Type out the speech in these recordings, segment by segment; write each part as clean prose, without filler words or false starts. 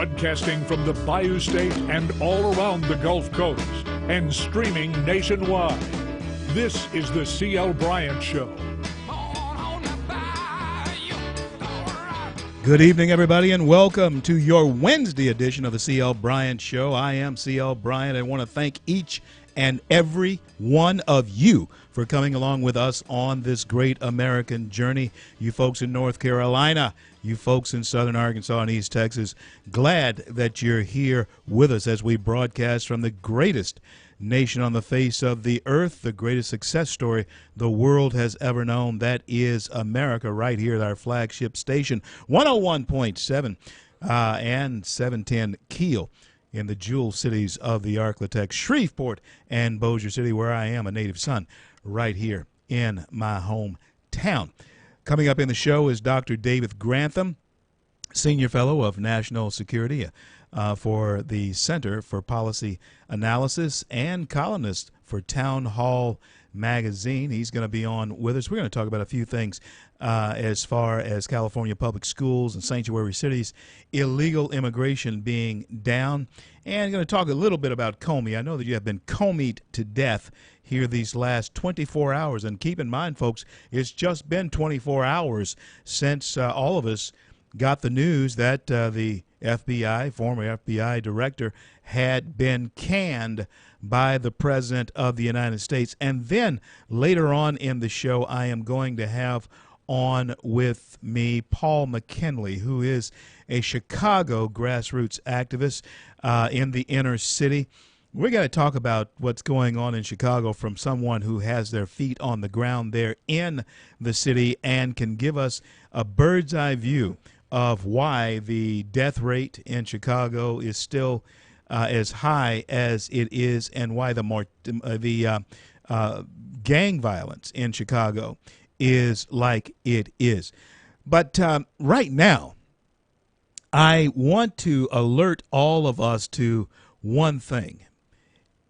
Broadcasting from the Bayou State and all around the Gulf Coast and streaming nationwide. This is the C.L. Bryant Show. Good evening, everybody, and welcome to your Wednesday edition of the C.L. Bryant Show. I am C.L. Bryant. I want to thank each and every one of you for coming along with us on this great American journey. You folks in North Carolina, you folks in southern Arkansas and East Texas, glad that you're here with us as we broadcast from the greatest nation on the face of the earth, the greatest success story the world has ever known. That is America, right here at our flagship station, 101.7 and 710 Keel in the jewel cities of the Arklatex, Shreveport and Bossier City, where I am a native son, right here in my hometown. Coming up in the show is Dr. David Grantham, Senior Fellow of National Security for the Center for Policy Analysis and columnist for Town Hall Magazine. He's going to be on with us. We're going to talk about a few things as far as California public schools and sanctuary cities, illegal immigration being down, and going to talk a little bit about Comey. I know that you have been Comey'd to death here these last 24 hours, and keep in mind, folks, it's just been 24 hours since all of us got the news that the FBI, former FBI director, had been canned by the President of the United States. And then later on in the show, I am going to have on with me Paul McKinley, who is a Chicago grassroots activist in the inner city. We're going to talk about what's going on in Chicago from someone who has their feet on the ground there in the city and can give us a bird's eye view of why the death rate in Chicago is still as high as it is, and why the gang violence in Chicago is like it is. But right now, I want to alert all of us to one thing,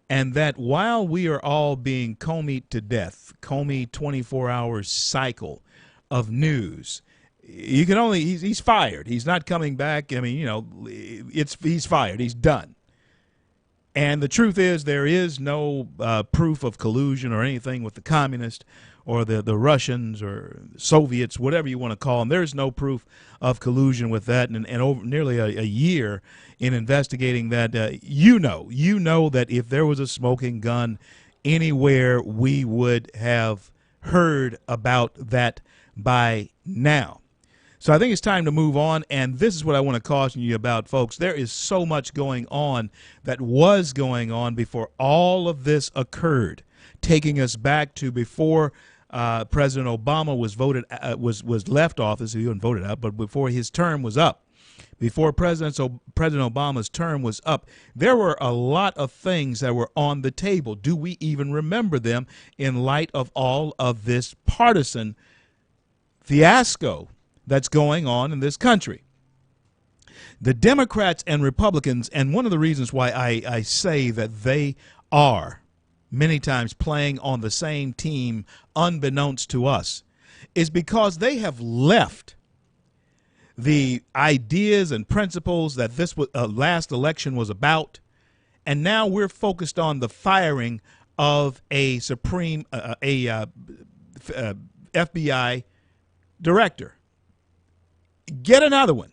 and that while we are all being Comey'd to death, Comey 24-hour cycle of news, you can only, he's fired. He's not coming back. I mean, you know, he's fired. He's done. And the truth is, there is no proof of collusion or anything with the communists or the Russians or Soviets, whatever you want to call them. There's no proof of collusion with that. And over nearly a year in investigating that, you know that if there was a smoking gun anywhere, we would have heard about that by now. So I think it's time to move on, and this is what I want to caution you about, folks. There is so much going on that was going on before all of this occurred, taking us back to before President Obama was left office. He wasn't voted out, but before his term was up, before President Obama's term was up, there were a lot of things that were on the table. Do we even remember them in light of all of this partisan fiasco that's going on in this country? The Democrats and Republicans, and one of the reasons why I say that they are many times playing on the same team unbeknownst to us, is because they have left the ideas and principles that this last election was about, and now we're focused on the firing of a FBI director. Get another one.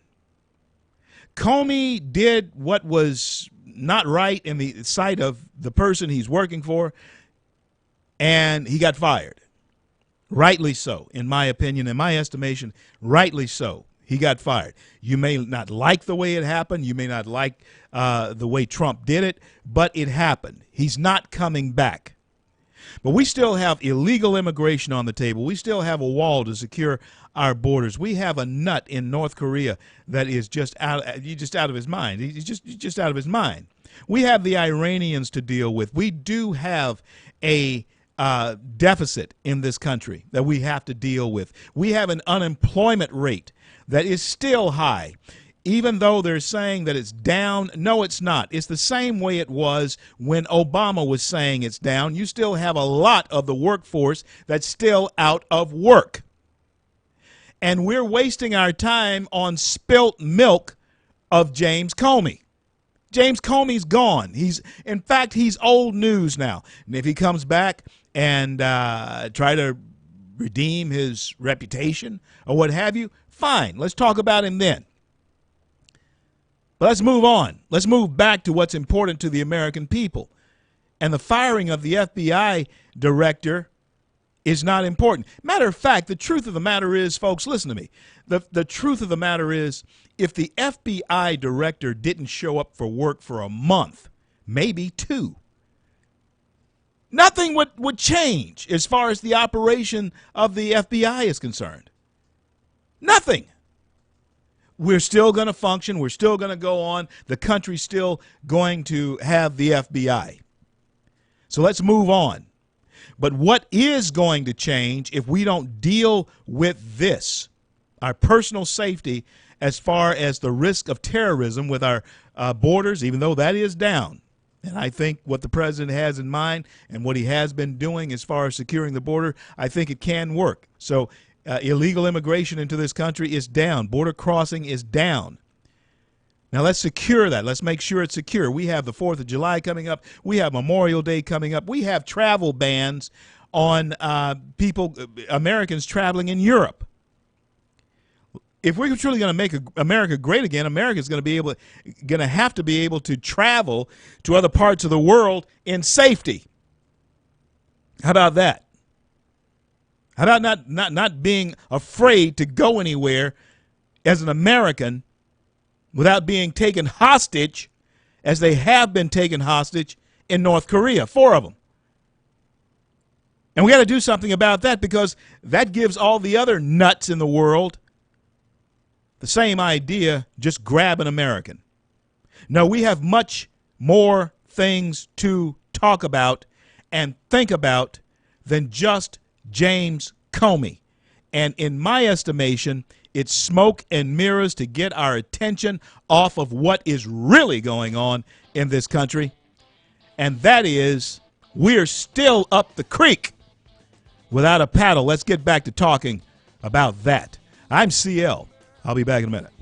Comey did what was not right in the sight of the person he's working for, and he got fired. Rightly so, in my opinion, in my estimation, rightly so. He got fired. You may not like the way it happened. You may not like the way Trump did it, but it happened. He's not coming back. But we still have illegal immigration on the table. We still have a wall to secure our borders. We have a nut in North Korea that is just out of his mind. He's just out of his mind. We have the Iranians to deal with. We do have a deficit in this country that we have to deal with. We have an unemployment rate that is still high. Even though they're saying that it's down, no, it's not. It's the same way it was when Obama was saying it's down. You still have a lot of the workforce that's still out of work. And we're wasting our time on spilt milk of James Comey. James Comey's gone. In fact, he's old news now. And if he comes back and try to redeem his reputation or what have you, fine. Let's talk about him then. But let's move on. Let's move back to what's important to the American people. And the firing of the FBI director is not important. Matter of fact, the truth of the matter is, folks, listen to me. The truth of the matter is, if the FBI director didn't show up for work for a month, maybe 2, nothing would change as far as the operation of the FBI is concerned. Nothing. We're still going to function. We're still going to go on. The country's still going to have the FBI. So let's move on. But what is going to change if we don't deal with this, our personal safety as far as the risk of terrorism with our borders, even though that is down. And I think what the president has in mind and what he has been doing as far as securing the border, I think it can work. So illegal immigration into this country is down. Border crossing is down. Now, let's secure that. Let's make sure it's secure. We have the 4th of July coming up. We have Memorial Day coming up. We have travel bans on Americans traveling in Europe. If we're truly going to make America great again, America's going to have to be able to travel to other parts of the world in safety. How about that? How about not being afraid to go anywhere as an American without being taken hostage, as they have been taken hostage in North Korea, 4 of them. And we got to do something about that, because that gives all the other nuts in the world the same idea, just grab an American. No, we have much more things to talk about and think about than just James Comey. And in my estimation, it's smoke and mirrors to get our attention off of what is really going on in this country. And that is, we're still up the creek without a paddle. Let's get back to talking about that. I'm CL. I'll be back in a minute.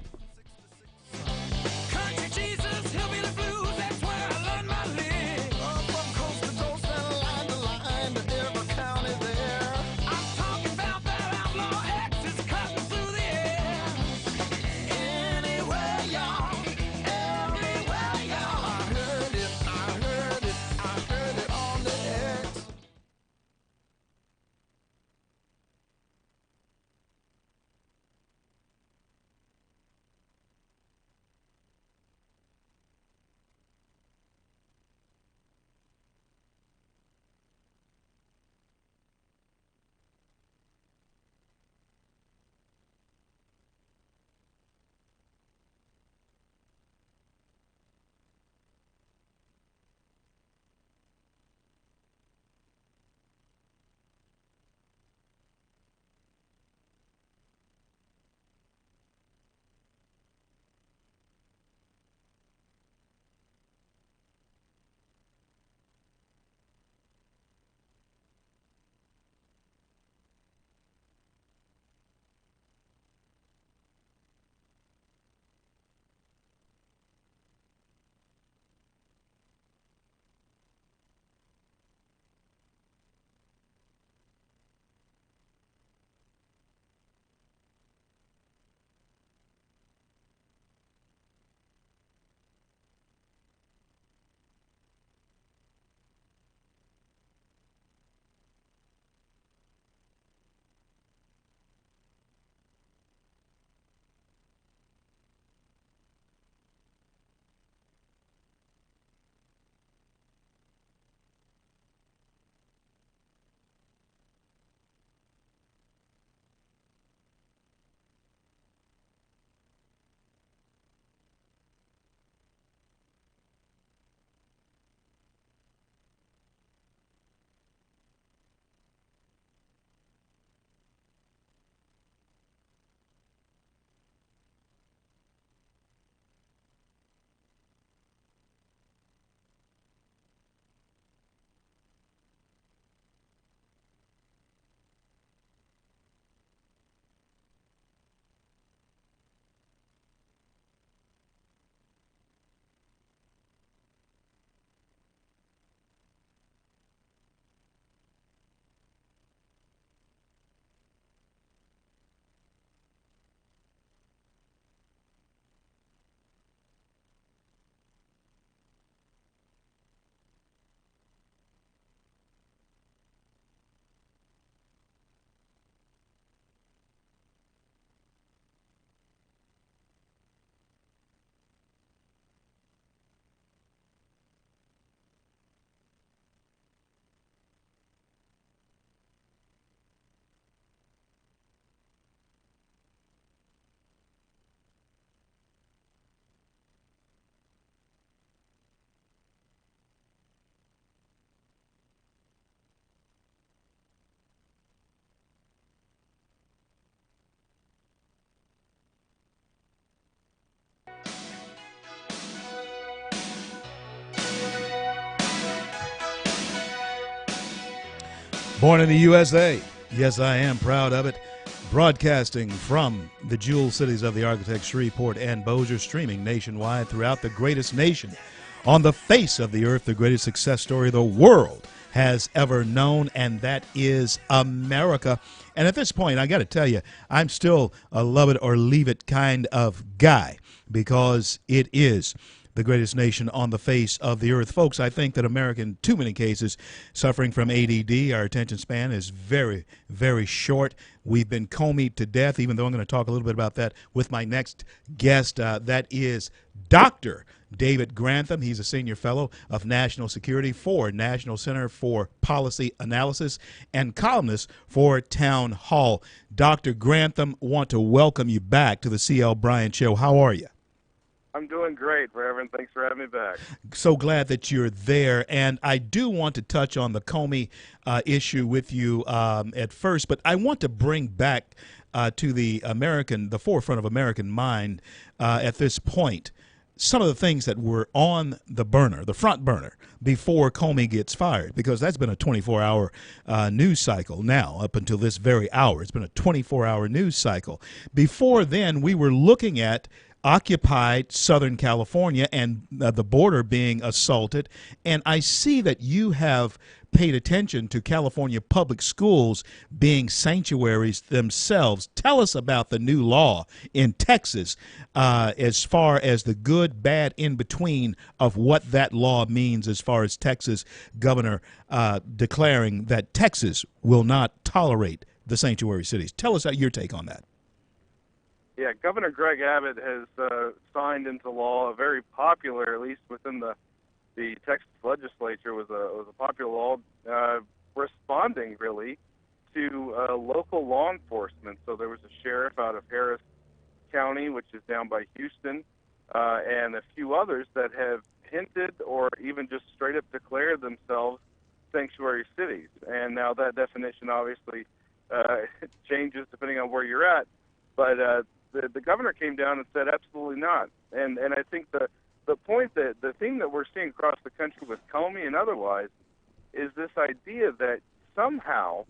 Born in the USA. Yes, I am proud of it. Broadcasting from the jewel cities of the architects Shreveport and Bossier, streaming nationwide throughout the greatest nation on the face of the earth, the greatest success story the world has ever known, and that is America. And at this point, I got to tell you, I'm still a love it or leave it kind of guy, because it is the greatest nation on the face of the earth. Folks, I think that America, in too many cases, suffering from ADD. Our attention span is very, very short. We've been comied to death, even though I'm going to talk a little bit about that with my next guest. That is Dr. David Grantham. He's a senior fellow of national security for National Center for Policy Analysis and columnist for Town Hall. Dr. Grantham, want to welcome you back to the C.L. Bryant Show. How are you? I'm doing great, Reverend. Thanks for having me back. So glad that you're there. And I do want to touch on the Comey issue with you at first, but I want to bring back to the forefront of American mind at this point, some of the things that were on the front burner, before Comey gets fired, because that's been a 24-hour news cycle now, up until this very hour. It's been a 24-hour news cycle. Before then, we were looking at occupied Southern California and the border being assaulted. And I see that you have paid attention to California public schools being sanctuaries themselves. Tell us about the new law in Texas as far as the good, bad, in between of what that law means, as far as Texas governor declaring that Texas will not tolerate the sanctuary cities. Tell us your take on that. Yeah, Governor Greg Abbott has signed into law a very popular, at least within the Texas legislature, was a popular law responding really to local law enforcement. So there was a sheriff out of Harris County, which is down by Houston, and a few others that have hinted or even just straight up declared themselves sanctuary cities. And now that definition obviously changes depending on where you're at, but the governor came down and said absolutely not. And I think the point, that the theme that we're seeing across the country with Comey and otherwise is this idea that somehow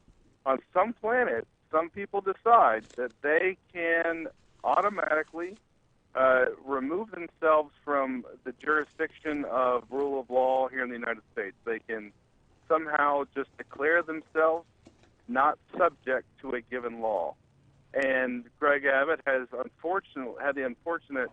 on some planet some people decide that they can automatically remove themselves from the jurisdiction of rule of law here in the United States. They can somehow just declare themselves not subject to a given law. And Greg Abbott has had the unfortunate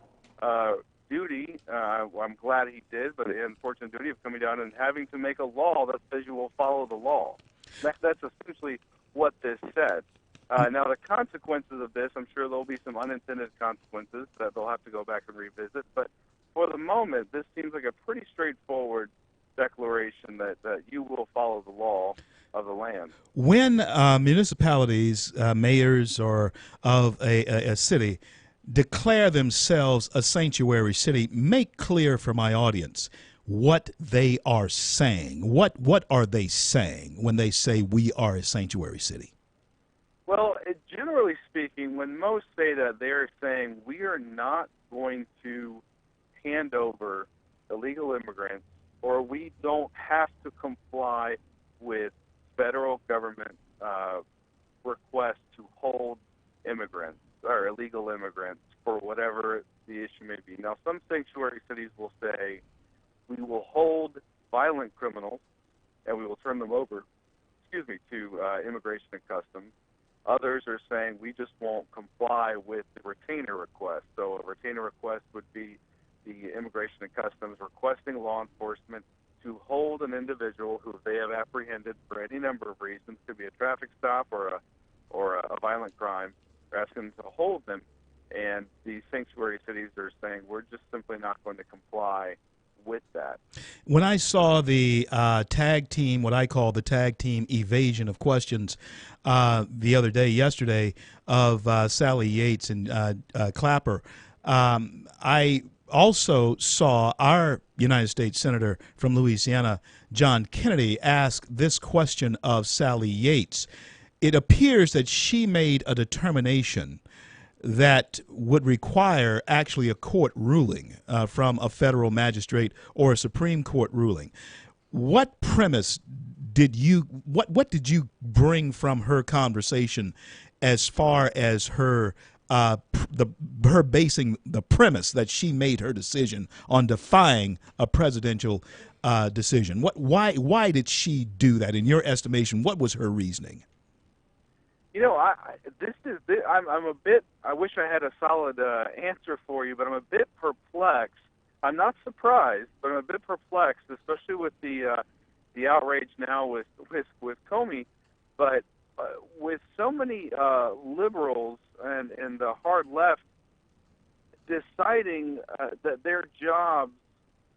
duty, I'm glad he did, but the unfortunate duty of coming down and having to make a law that says you will follow the law. That's essentially what this said. Now, the consequences of this, I'm sure there'll be some unintended consequences that they'll have to go back and revisit, but for the moment, this seems like a pretty straightforward declaration that you will follow the law of the land. When municipalities, mayors, or of a city declare themselves a sanctuary city, make clear for my audience what they are saying. What are they saying when they say we are a sanctuary city? Well, generally speaking, when most say that, they're saying we are not going to hand over illegal immigrants, or we don't have to comply with federal government request to hold immigrants or illegal immigrants for whatever the issue may be. Now, some sanctuary cities will say we will hold violent criminals and we will turn them over, to Immigration and Customs. Others are saying we just won't comply with the retainer request. So a retainer request would be the Immigration and Customs requesting law enforcement to hold an individual who they have apprehended for any number of reasons, could be a traffic stop or a violent crime. They're asking them to hold them, and these sanctuary cities are saying we're just simply not going to comply with that. When I saw the tag team, what I call the tag team evasion of questions yesterday, of Sally Yates and Clapper, I also saw our United States Senator from Louisiana, John Kennedy, ask this question of Sally Yates. It appears that she made a determination that would require actually a court ruling from a federal magistrate or a Supreme Court ruling. What premise what did you bring from her conversation as far as her her basing the premise that she made her decision on defying a presidential decision? Why did she do that? In your estimation, what was her reasoning? You know, I'm a bit. I wish I had a solid answer for you, but I'm a bit perplexed. I'm not surprised, but I'm a bit perplexed, especially with the outrage now with Comey. But with so many liberals and the hard left deciding that their jobs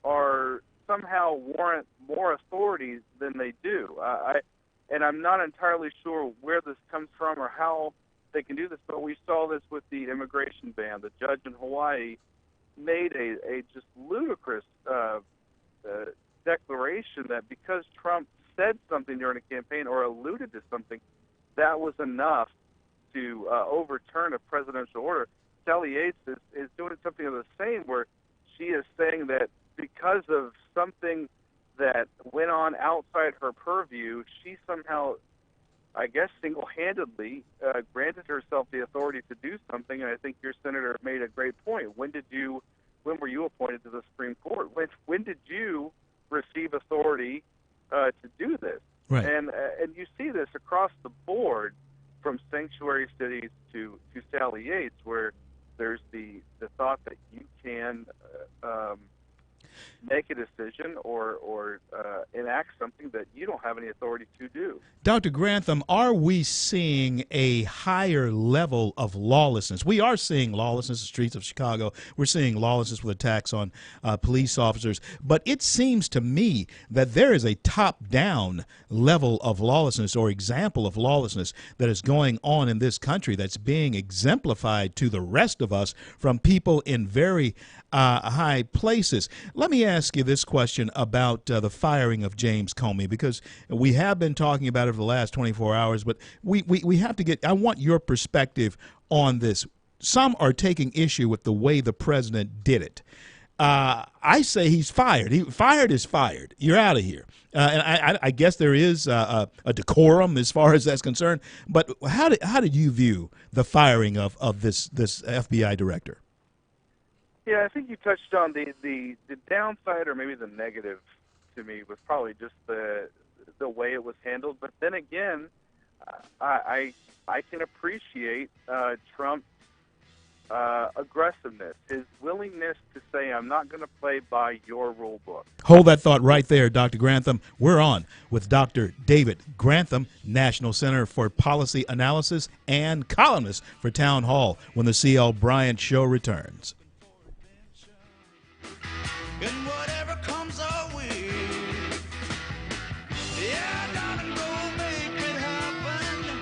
are somehow warrant more authority than they do. And I'm not entirely sure where this comes from or how they can do this, but we saw this with the immigration ban. The judge in Hawaii made a just ludicrous declaration that because Trump said something during a campaign or alluded to something, that was enough to overturn a presidential order. Sally Yates is doing something of the same, where she is saying that because of something that went on outside her purview, she somehow, I guess, single-handedly granted herself the authority to do something. And I think your senator made a great point. When were you appointed to the Supreme Court? When did you receive authority to do this? Right. And you see this across the board, from sanctuary cities to Sally Yates, where there's the thought that you can make a decision or enact something that you don't have any authority to do. Dr. Grantham, are we seeing a higher level of lawlessness? We are seeing lawlessness in the streets of Chicago. We're seeing lawlessness with attacks on police officers. But it seems to me that there is a top-down level of lawlessness or example of lawlessness that is going on in this country that's being exemplified to the rest of us from people in very high places. Let me ask you this question about the firing of James Comey, because we have been talking about it for the last 24 hours, but we have to I want your perspective on this. Some are taking issue with the way the president did it. I say he's fired. Fired is fired. You're out of here. And I guess there is a decorum as far as that's concerned. But how did you view the firing of this FBI director? Yeah, I think you touched on the downside, or maybe the negative to me, was probably just the way it was handled. But then again, I can appreciate Trump's aggressiveness, his willingness to say, I'm not going to play by your rule book. Hold that thought right there, Dr. Grantham. We're on with Dr. David Grantham, National Center for Policy Analysis and columnist for Town Hall, when the C.L. Bryant Show returns. And whatever comes our way, yeah, darling, go make it happen.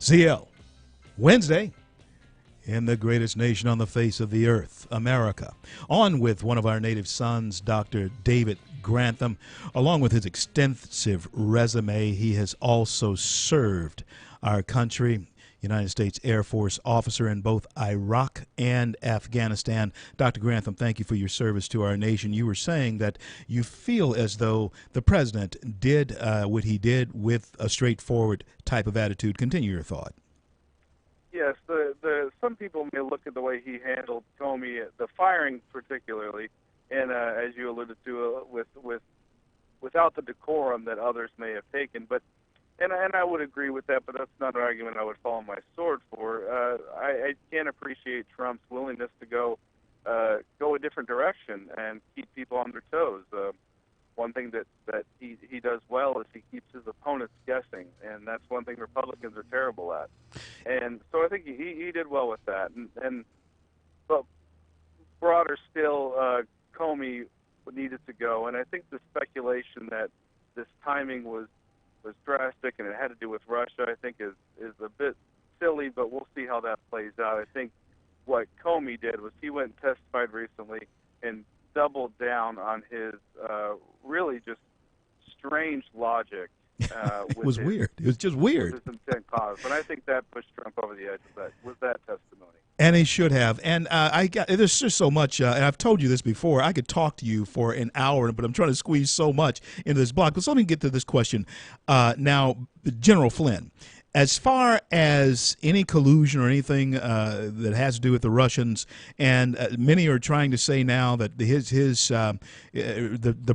CL, Wednesday in the greatest nation on the face of the earth, America. On with one of our native sons, Dr. David Grantham. Along with his extensive resume, he has also served our country, United States Air Force officer in both Iraq and Afghanistan. Dr. Grantham, thank you for your service to our nation. You were saying that you feel as though the president did what he did with a straightforward type of attitude. Continue your thought. Yes, some people may look at the way he handled Comey, the firing particularly, and as you alluded to, without the decorum that others may have taken. But and I would agree with that, but that's not an argument I would fall on my sword for. I can appreciate Trump's willingness to go a different direction and keep people on their toes. One thing that he does well is he keeps his opponents guessing, and that's one thing Republicans are terrible at. And so I think he did well with that. But broader still, Comey needed to go, and I think the speculation that this timing was drastic and it had to do with Russia, I think is a bit silly, but we'll see how that plays out. I think what Comey did was he went and testified recently and doubled down on his really just strange logic. It was weird. It was just weird. With his intent cause, and I think that pushed Trump over the edge with that testimony. And he should have. And there's just so much, and I've told you this before, I could talk to you for an hour, but I'm trying to squeeze so much into this block. But so let me get to this question. Now, General Flynn, as far as any collusion or anything that has to do with the Russians, and many are trying to say now that the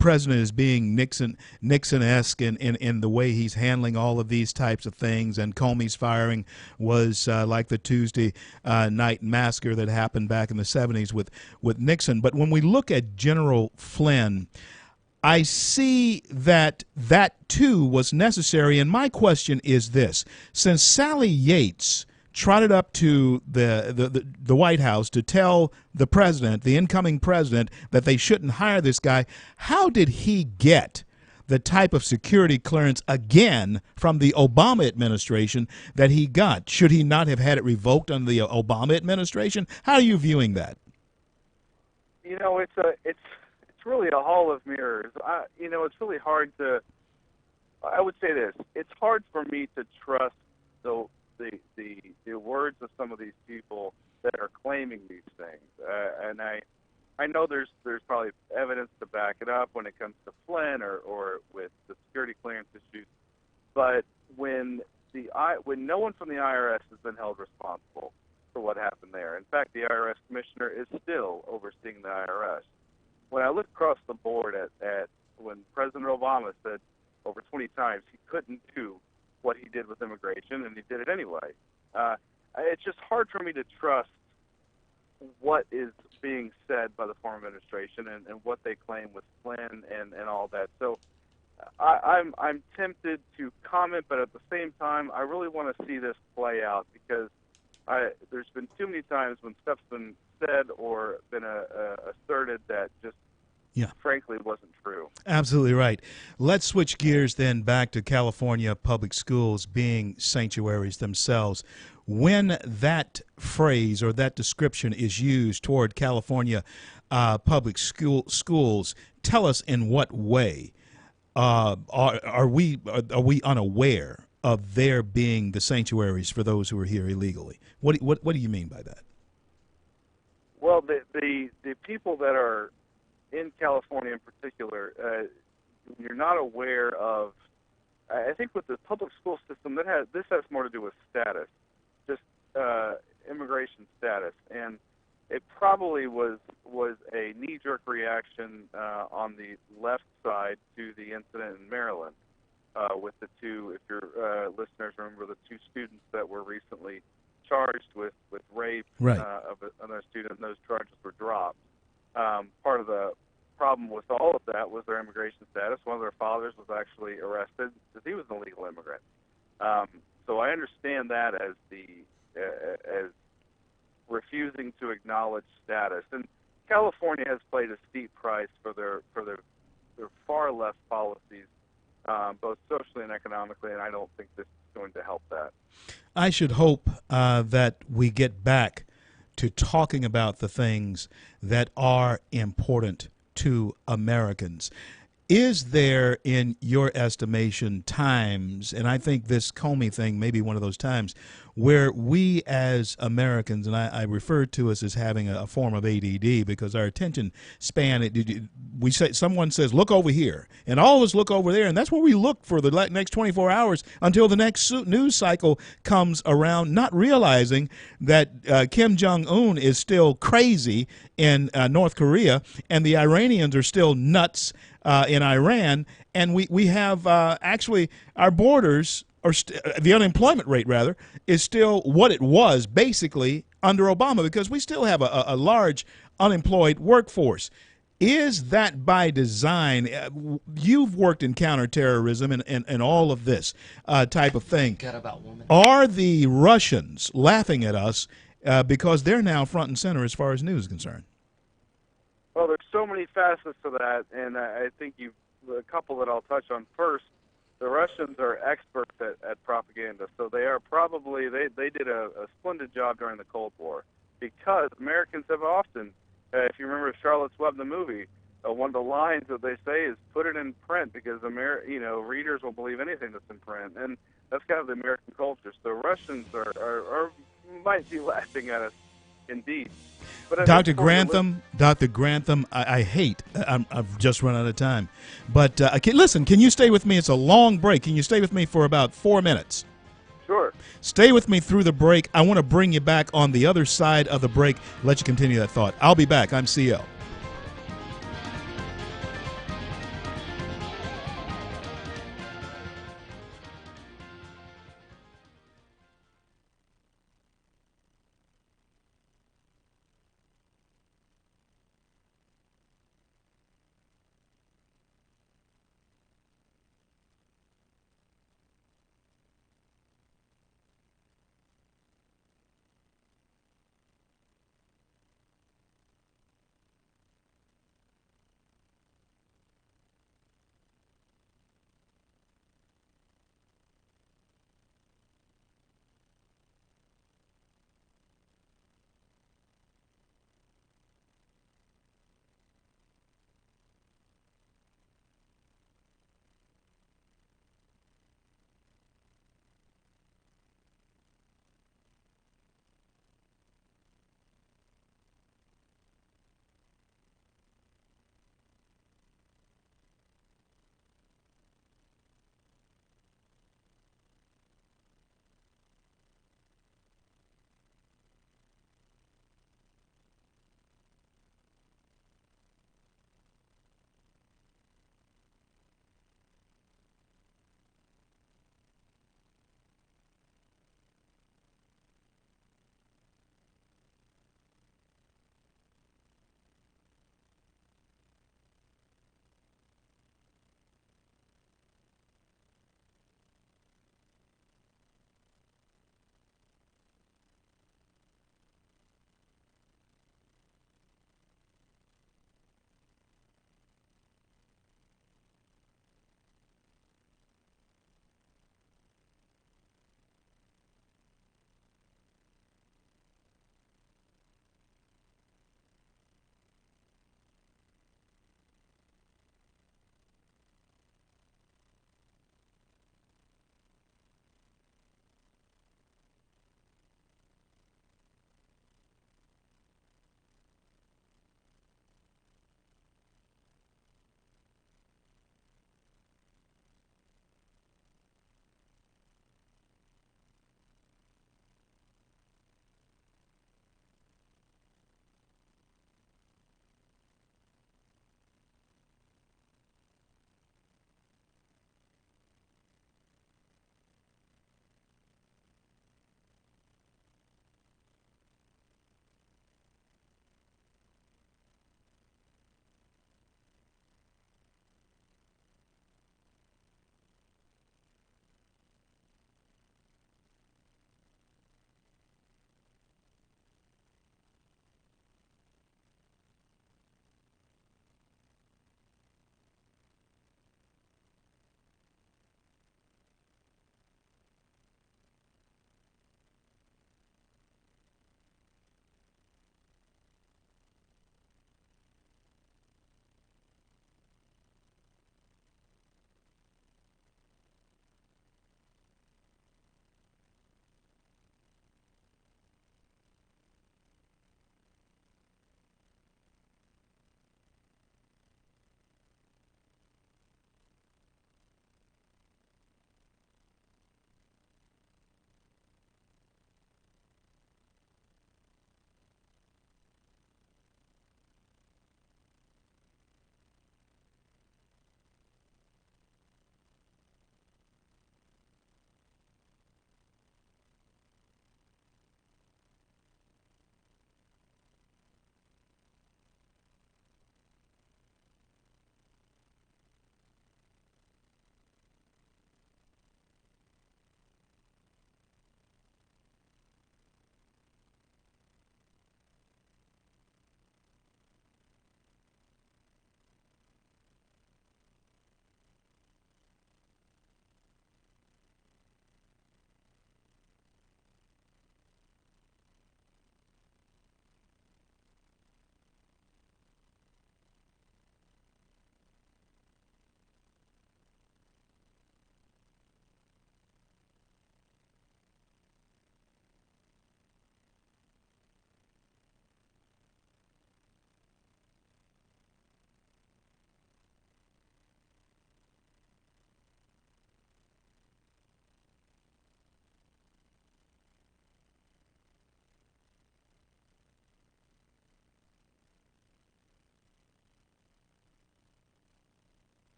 president is being Nixon-esque in the way he's handling all of these types of things, and Comey's firing was like the Tuesday night massacre that happened back in the 70s with Nixon. But when we look at General Flynn, I see that too was necessary, and my question is this: since Sally Yates trotted up to the White House to tell the president, the incoming president, that they shouldn't hire this guy, how did he get the type of security clearance again from the Obama administration that he got? Should he not have had it revoked under the Obama administration? How are you viewing that? You know, it's really a hall of mirrors. It's really hard to. I would say this: it's hard for me to trust the words of some of these people that are claiming these things, and I know there's probably evidence to back it up when it comes to Flynn or with the security clearance issues, but when no one from the IRS has been held responsible for what happened there. In fact, the IRS commissioner is still overseeing the IRS. When I look across the board at when President Obama said over 20 times he couldn't do what he did with immigration, and he did it anyway, it's just hard for me to trust what is being said by the former administration and what they claim with Flynn and all that. So I'm tempted to comment, but at the same time, I really want to see this play out because there's been too many times when stuff's been said or been asserted that just frankly wasn't true. Absolutely right. Let's switch gears then back to California public schools being sanctuaries themselves. When that phrase or that description is used toward California public schools, tell us in what way are we unaware of their being the sanctuaries for those who are here illegally? What do you mean by that? Well, the people that are in California in particular, you're not aware of. I think with the public school system, this has more to do with status, just immigration status, and it probably was a knee-jerk reaction on the left side to the incident in Maryland with the two. If your listeners remember the two students that were recently charged with rape of another student, and those charges were dropped. Part of the problem with all of that was their immigration status. One of their fathers was actually arrested because he was an illegal immigrant. So I understand that as as refusing to acknowledge status. And California has paid a steep price for their far left policies, both socially and economically. And I don't think this going to help that. I should hope that we get back to talking about the things that are important to Americans. Is there, in your estimation, times, and I think this Comey thing may be one of those times, where we as Americans, and I refer to us as having a form of ADD because our attention span, we say, someone says, look over here, and all of us look over there, and that's where we look for the next 24 hours until the next news cycle comes around, not realizing that Kim Jong-un is still crazy in North Korea, and the Iranians are still nuts in Iran, and we have actually our borders, or the unemployment rate rather, is still what it was basically under Obama, because we still have a large unemployed workforce. Is that by design? You've worked in counterterrorism and all of this type of thing. Are the Russians laughing at us because they're now front and center as far as news is concerned? Well, there's so many facets to that, and I think a couple that I'll touch on first. The Russians are experts at propaganda, so they are probably they did a splendid job during the Cold War, because Americans have often, if you remember Charlotte's Web, the movie, one of the lines that they say is "put it in print," because readers will believe anything that's in print, and that's kind of the American culture. So Russians are might be laughing at us, indeed. Dr. Grantham, I hate, I've just run out of time. But listen, can you stay with me? It's a long break. Can you stay with me for about 4 minutes? Sure. Stay with me through the break. I want to bring you back on the other side of the break, let you continue that thought. I'll be back. I'm CL.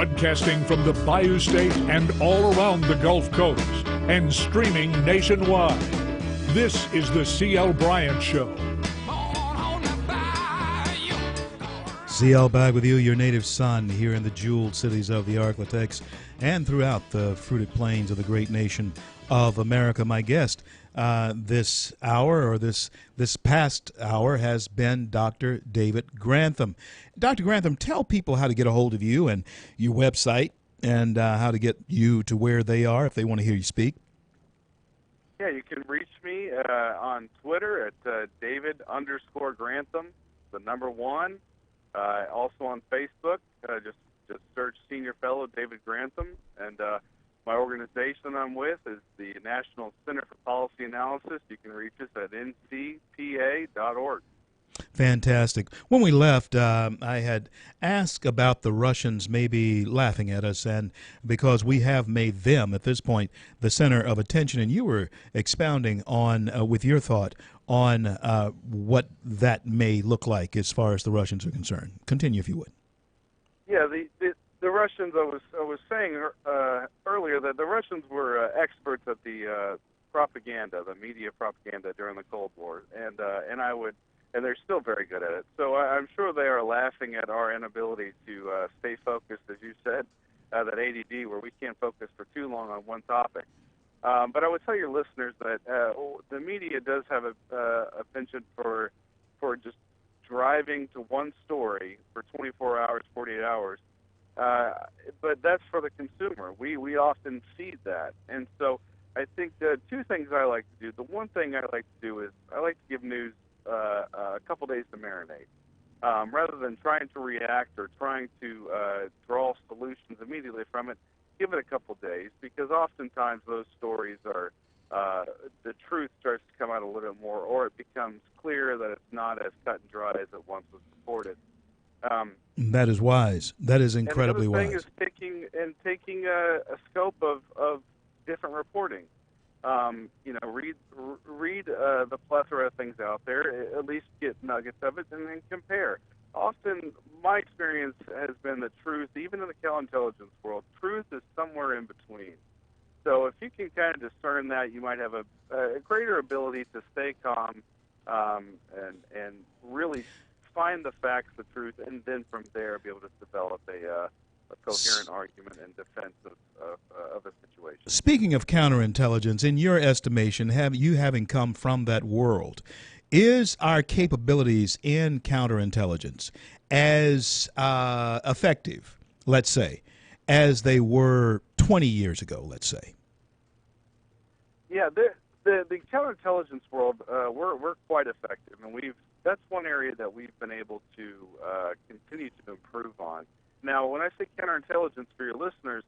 Broadcasting from the Bayou State and all around the Gulf Coast and streaming nationwide. This is the C.L. Bryant Show. CL back with you, your native son, here in the jeweled cities of the Arklatex and throughout the fruited plains of the great nation of America. My guest this hour, or this past hour, has been Dr. David Grantham. Dr. Grantham, tell people how to get a hold of you and your website and how to get you to where they are if they want to hear you speak. Yeah, you can reach me on Twitter at David_Grantham, the number 1. Also on Facebook, just search Senior Fellow David Grantham, and my organization I'm with is the National Center for Policy Analysis. You can reach us at ncpa.org. Fantastic. When we left, I had asked about the Russians maybe laughing at us, and because we have made them, at this point, the center of attention, and you were expounding on, with your thought, on what that may look like as far as the Russians are concerned. Continue, if you would. Yeah, the Russians, I was saying earlier that the Russians were experts at the propaganda, the media propaganda during the Cold War, and they're still very good at it. So I'm sure they are laughing at our inability to stay focused, as you said, that ADD, where we can't focus for too long on one topic. But I would tell your listeners that the media does have a penchant for just driving to one story for 24 hours, 48 hours. But that's for the consumer. We often feed that. And so I think the two things I like to do, the one thing I like to do is I like to give news a couple days to marinate. Rather than trying to react or trying to draw solutions immediately from it, give it a couple days, because oftentimes those stories are the truth starts to come out a little bit more, or it becomes clear that it's not as cut and dry as it once was reported. That is wise. That is incredibly wise. And the other thing is taking a scope of different reporting. Read the plethora of things out there, at least get nuggets of it, and then compare. Often, my experience has been that truth, even in the counterintelligence world, truth is somewhere in between. So if you can kind of discern that, you might have a greater ability to stay calm and really find the facts, the truth, and then from there be able to develop a coherent argument in defense of a situation. Speaking of counterintelligence, in your estimation, having come from that world, is our capabilities in counterintelligence as effective, let's say, as they were 20 years ago, let's say? Yeah, the counterintelligence world, we're quite effective, and that's one area that we've been able to continue to improve on. Now, when I say counterintelligence for your listeners,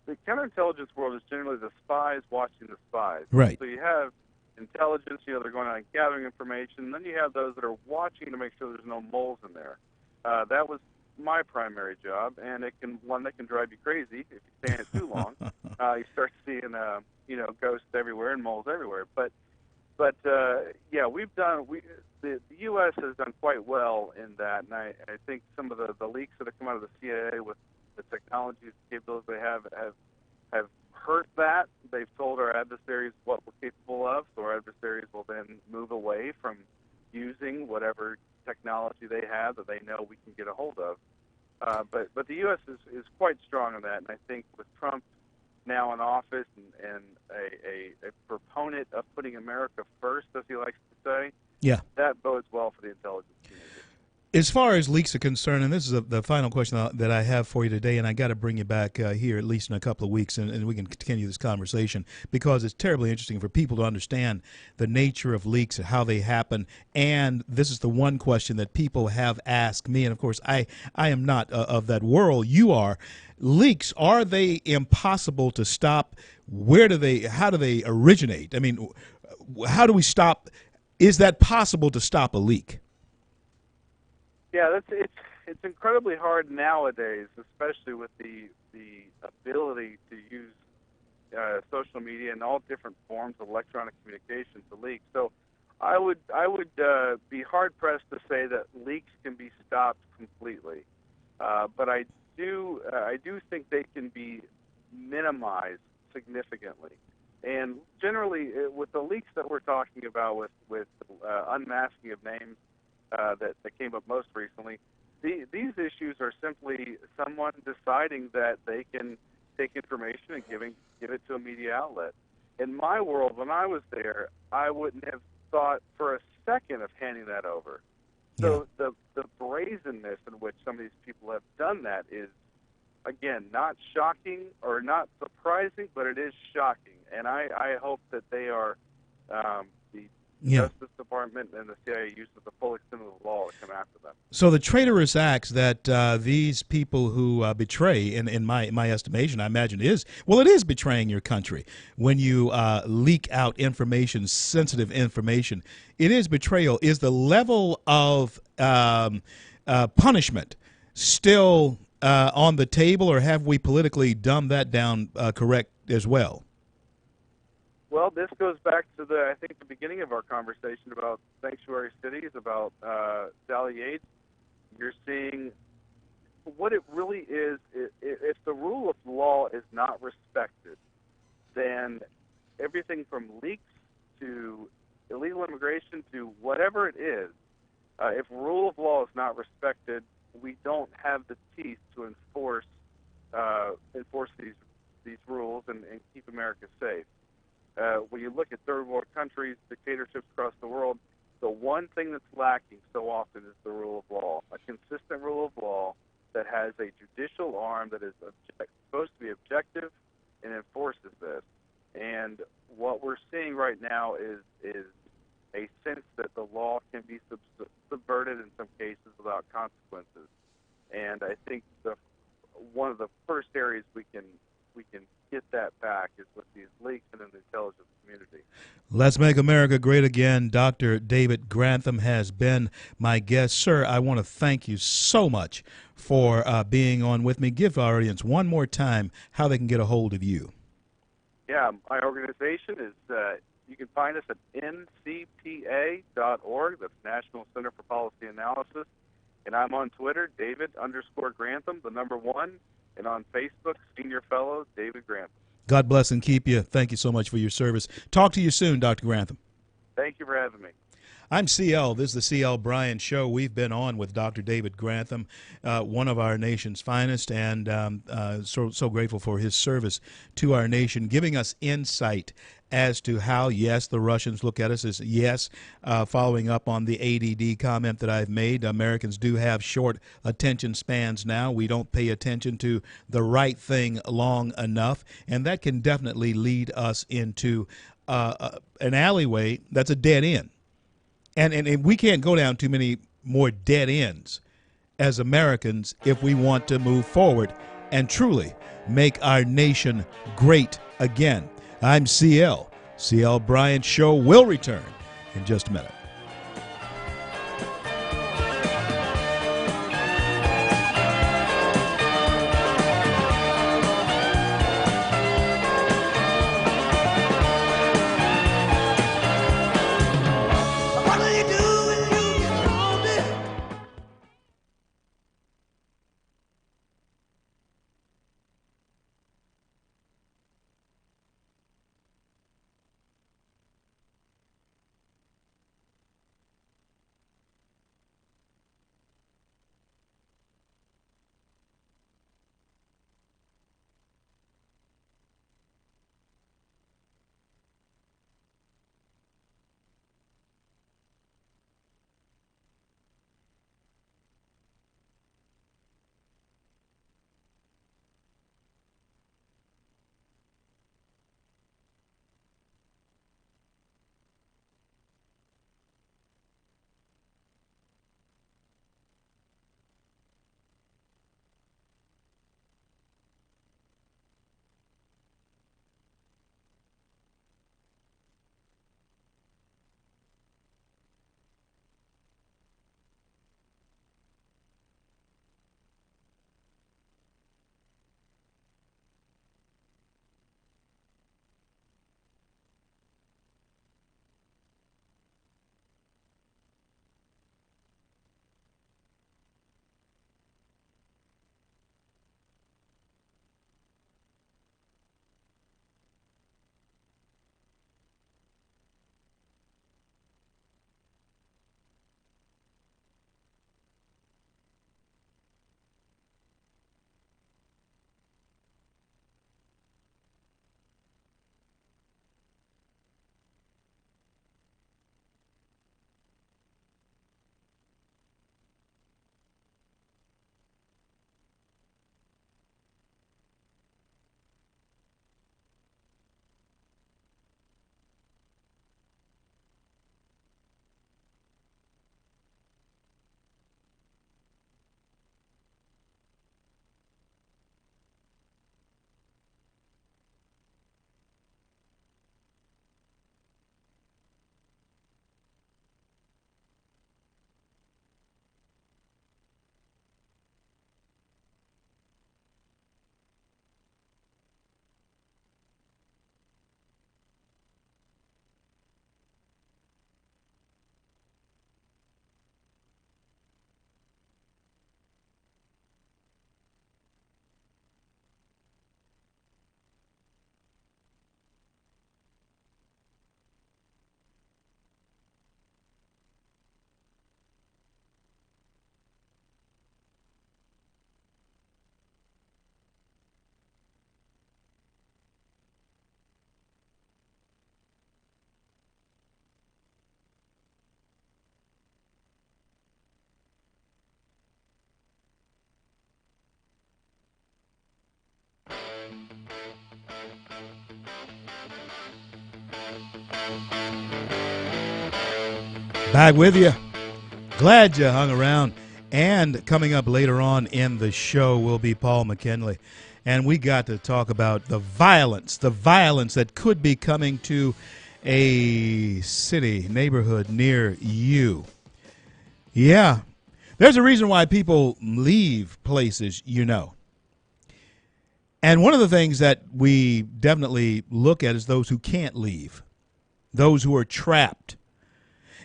the counterintelligence world is generally the spies watching the spies. Right. So you have intelligence, they're going out and gathering information, and then you have those that are watching to make sure there's no moles in there. That was my primary job, and one that can drive you crazy if you stay in it too long. You start seeing ghosts everywhere and moles everywhere. But yeah, the U.S. has done quite well in that, and I think some of the leaks that have come out of the CIA with the technologies, capabilities they have hurt that. They've told our adversaries what we're capable of, so our adversaries will then move away from using whatever technology they have that they know we can get a hold of. But the U.S. is quite strong on that, and I think with Trump now in office and a proponent of putting America first, as he likes to say, yeah, that bodes well for the intelligence community. As far as leaks are concerned, and this is the final question that I have for you today, and I got to bring you back here at least in a couple of weeks, and we can continue this conversation, because it's terribly interesting for people to understand the nature of leaks and how they happen. And this is the one question that people have asked me, and of course I am not of that world. You are. Leaks, are they impossible to stop? How do they originate? I mean, how do we stop? Is that possible to stop a leak? Yeah, it's incredibly hard nowadays, especially with the ability to use social media and all different forms of electronic communication to leak. So I would be hard pressed to say that leaks can be stopped completely. But do think they can be minimized significantly. And generally, with the leaks that we're talking about, with unmasking of names that came up most recently, these issues are simply someone deciding that they can take information and give it to a media outlet. In my world, when I was there, I wouldn't have thought for a second of handing that over. So the brazenness in which some of these people have done that is, again, not shocking or not surprising, but it is shocking. And I hope that they are the Justice Department and the CIA use the full extent of the law to come after them. So the traitorous acts that these people who betray, in my estimation, I imagine it is betraying your country when you leak out information, sensitive information. It is betrayal. Is the level of punishment still on the table, or have we politically dumbed that down correct as well? Well, this goes back to the beginning of our conversation about sanctuary cities, about Sally Yates. You're seeing what it really is. If the rule of law is not respected, then everything from leaks to illegal immigration to whatever it is, if rule of law is not respected, we don't have the teeth to enforce these rules and keep America safe. When you look at third world countries, dictatorships across the world, the one thing that's lacking so often is the rule of law, a consistent rule of law that has a judicial arm that is supposed to be objective and enforces this. And what we're seeing right now is a sense that the law can be subverted in some cases without consequences. And I think one of the first areas we can get that back is with these leaks and in the intelligence community. Let's make America great again. Dr. David Grantham has been my guest. Sir, I want to thank you so much for being on with me. Give our audience one more time how they can get a hold of you. Yeah, my organization is, you can find us at ncpa.org. That's National Center for Policy Analysis. And I'm on Twitter, David_Grantham, the number 1. And on Facebook, Senior Fellow David Grantham. God bless and keep you. Thank you so much for your service. Talk to you soon, Dr. Grantham. Thank you for having me. I'm CL. This is the CL Bryant Show. We've been on with Dr. David Grantham, one of our nation's finest, and so grateful for his service to our nation, giving us insight as to how, yes, the Russians look at us as, yes, following up on the ADD comment that I've made, Americans do have short attention spans now. We don't pay attention to the right thing long enough, and that can definitely lead us into an alleyway that's a dead end. And we can't go down too many more dead ends as Americans if we want to move forward and truly make our nation great again. I'm CL. CL Bryant Show will return in just a minute. Back with you. Glad you hung around. And coming up later on in the show will be Paul McKinley. And we got to talk about the violence that could be coming to a city, neighborhood near you. Yeah, there's a reason why people leave places, you know. And one of the things that we definitely look at is those who can't leave, those who are trapped.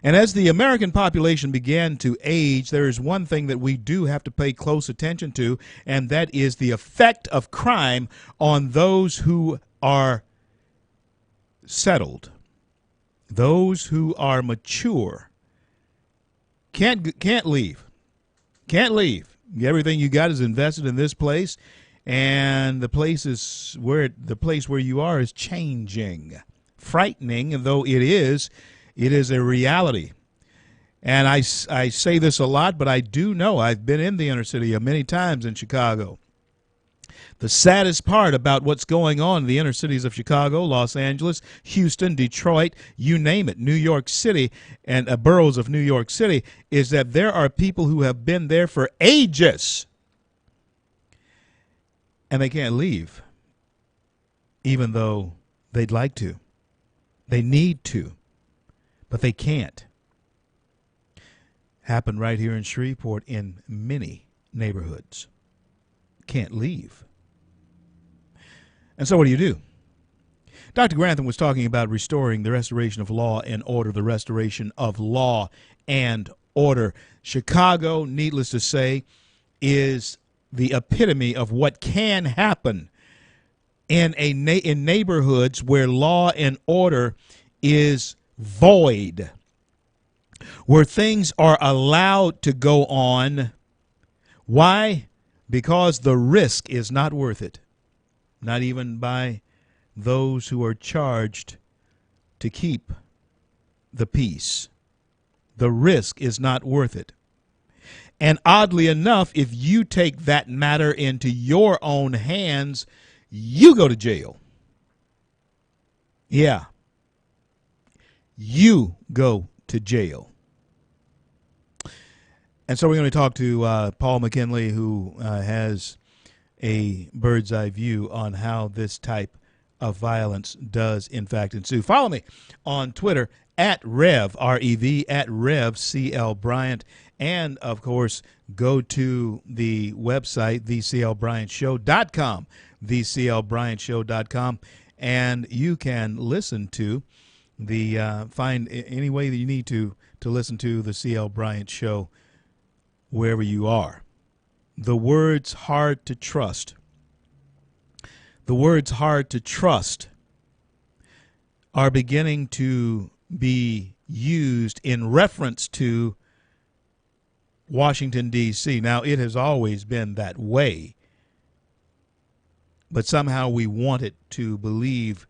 And as the American population began to age, there is one thing that we do have to pay close attention to, and that is the effect of crime on those who are settled, those who are mature. Can't leave. Can't leave. Everything you got is invested in this place, and the place where you are is changing. Frightening though it is a reality. And I say this a lot, but I do know I've been in the inner city many times in Chicago. The saddest part about what's going on in the inner cities of Chicago, Los Angeles, Houston, Detroit, you name it, New York City, and boroughs of New York City, is that there are people who have been there for ages, and they can't leave, even though they'd like to. They need to, but they can't. Happened right here in Shreveport in many neighborhoods. Can't leave. And so what do you do? Dr. Grantham was talking about restoring the restoration of law and order, the restoration of law and order. Chicago, needless to say, is the epitome of what can happen in neighborhoods where law and order is void, where things are allowed to go on. Why? Because the risk is not worth it. Not even by those who are charged to keep the peace. The risk is not worth it. And oddly enough, if you take that matter into your own hands, you go to jail. Yeah. You go to jail. And so we're going to talk to Paul McKinley, who has a bird's eye view on how this type of violence does in fact ensue. Follow me on Twitter at Rev, R-E-V, at Rev C.L. Bryant. And, of course, go to the website, TheCLBryantShow.com, TheCLBryantShow.com, and you can listen to find any way that you need to listen to the C.L. Bryant Show wherever you are. The words hard to trust. The words hard to trust are beginning to be used in reference to Washington, D.C. Now, it has always been that way, but somehow we want it to believe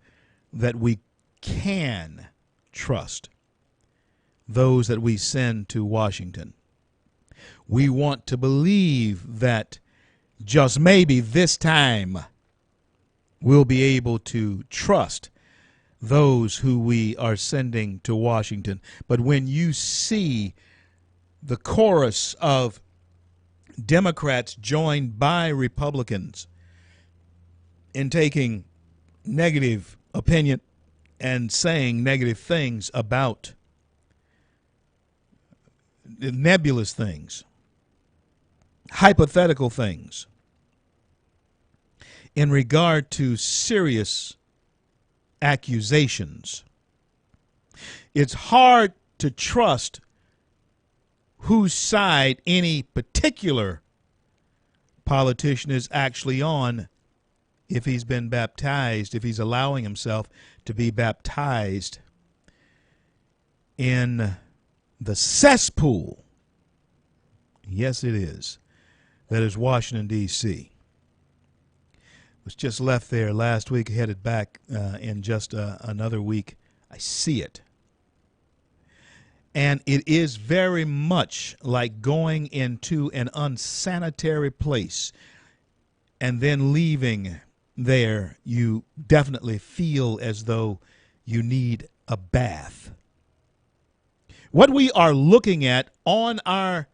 that we can trust those that we send to Washington. We want to believe that just maybe this time we'll be able to trust those who we are sending to Washington. But when you see the chorus of Democrats joined by Republicans in taking negative opinion and saying negative things about nebulous things, hypothetical things, in regard to serious accusations, it's hard to trust whose side any particular politician is actually on if he's been baptized, if he's allowing himself to be baptized in the cesspool. Yes, it is. That is Washington, D.C. Was just left there last week, headed back in just another week. I see it. And it is very much like going into an unsanitary place and then leaving there. You definitely feel as though you need a bath. What we are looking at on our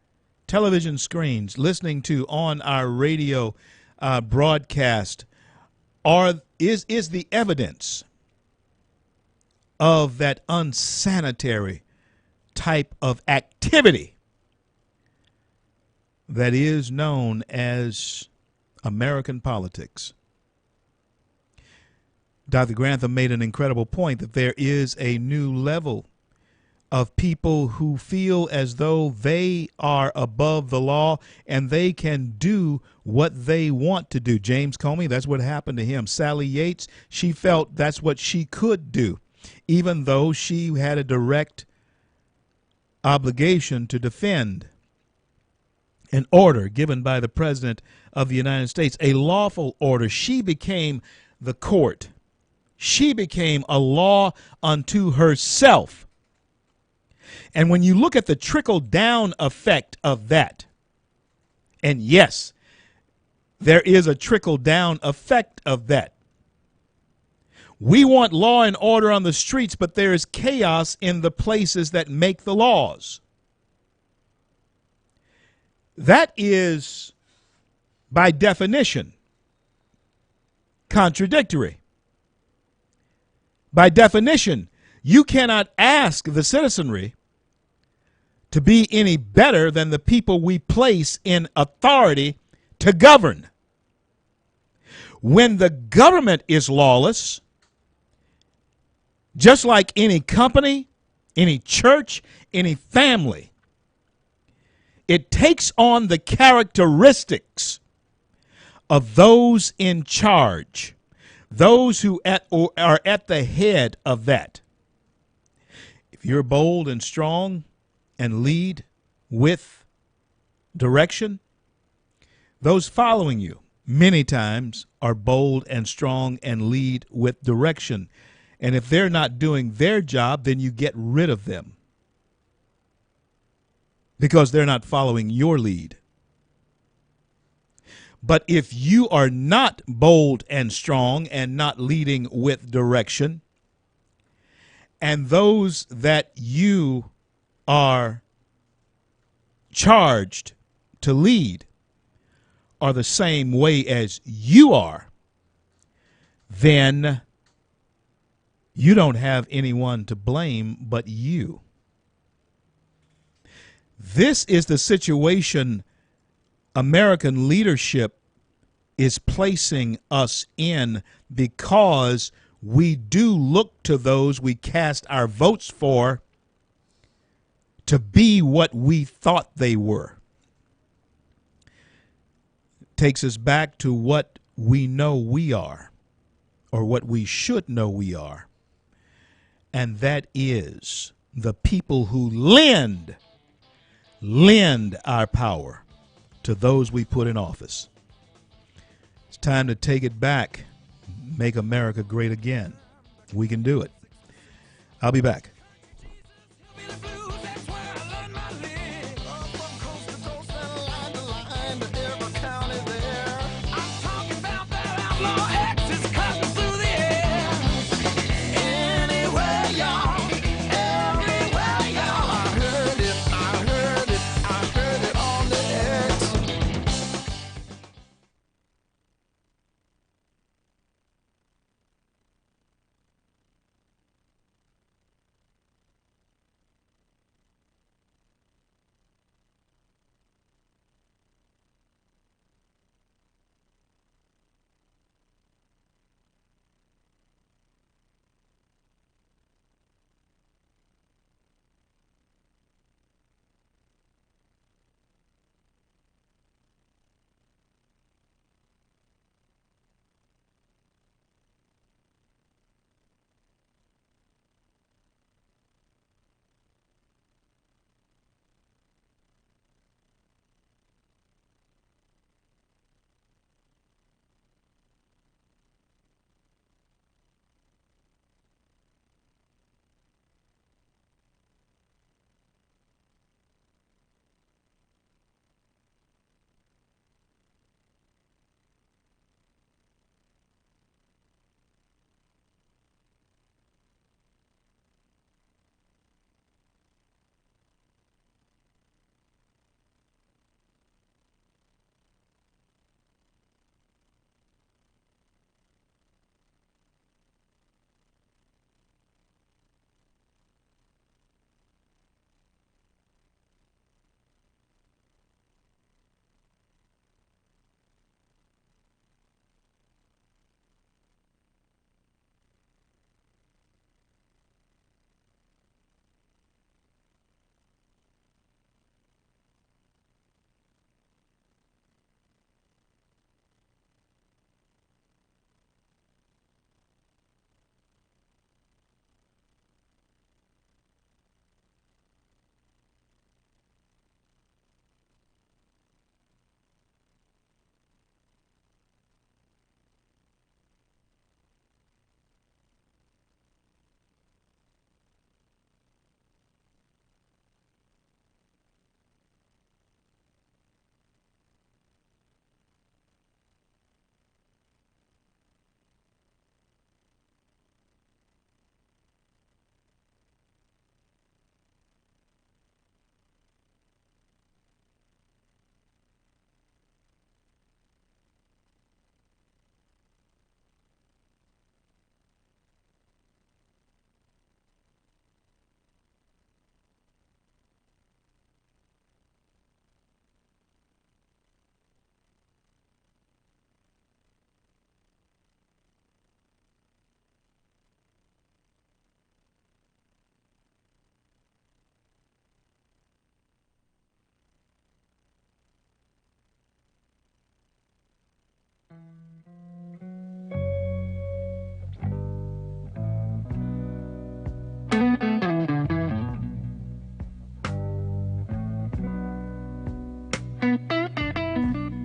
television screens, listening to on our radio broadcast, is the evidence of that unsanitary type of activity that is known as American politics. Dr. Grantham made an incredible point that there is a new level of people who feel as though they are above the law and they can do what they want to do. James Comey, that's what happened to him. Sally Yates, she felt that's what she could do, even though she had a direct obligation to defend an order given by the President of the United States, a lawful order. She became the court. She became a law unto herself. And when you look at the trickle-down effect of that, and yes, there is a trickle-down effect of that. We want law and order on the streets, but there is chaos in the places that make the laws. That is, by definition, contradictory. By definition, you cannot ask the citizenry to be any better than the people we place in authority to govern. When the government is lawless, just like any company, any church, any family, it takes on the characteristics of those in charge, those who are at the head of that. If you're bold and strong and lead with direction, those following you many times are bold and strong and lead with direction. And if they're not doing their job, then you get rid of them because they're not following your lead. But if you are not bold and strong and not leading with direction, and those that you are charged to lead are the same way as you are, then you don't have anyone to blame but you. This is the situation American leadership is placing us in because we do look to those we cast our votes for to be what we thought they were. Takes us back to what we know we are, or what we should know we are, and that is the people who lend our power to those we put in office. It's time to take it back, make America great again. We can do it. I'll be back.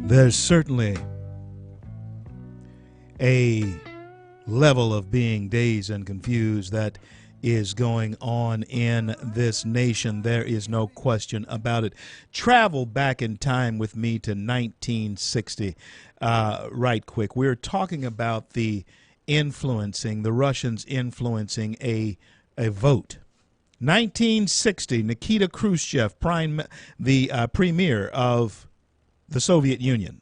There's certainly a level of being dazed and confused that is going on in this nation. There is no question about it. Travel back in time with me to 1960 right quick. We're talking about the Russians influencing a vote. 1960, Nikita Khrushchev, the premier of the Soviet Union.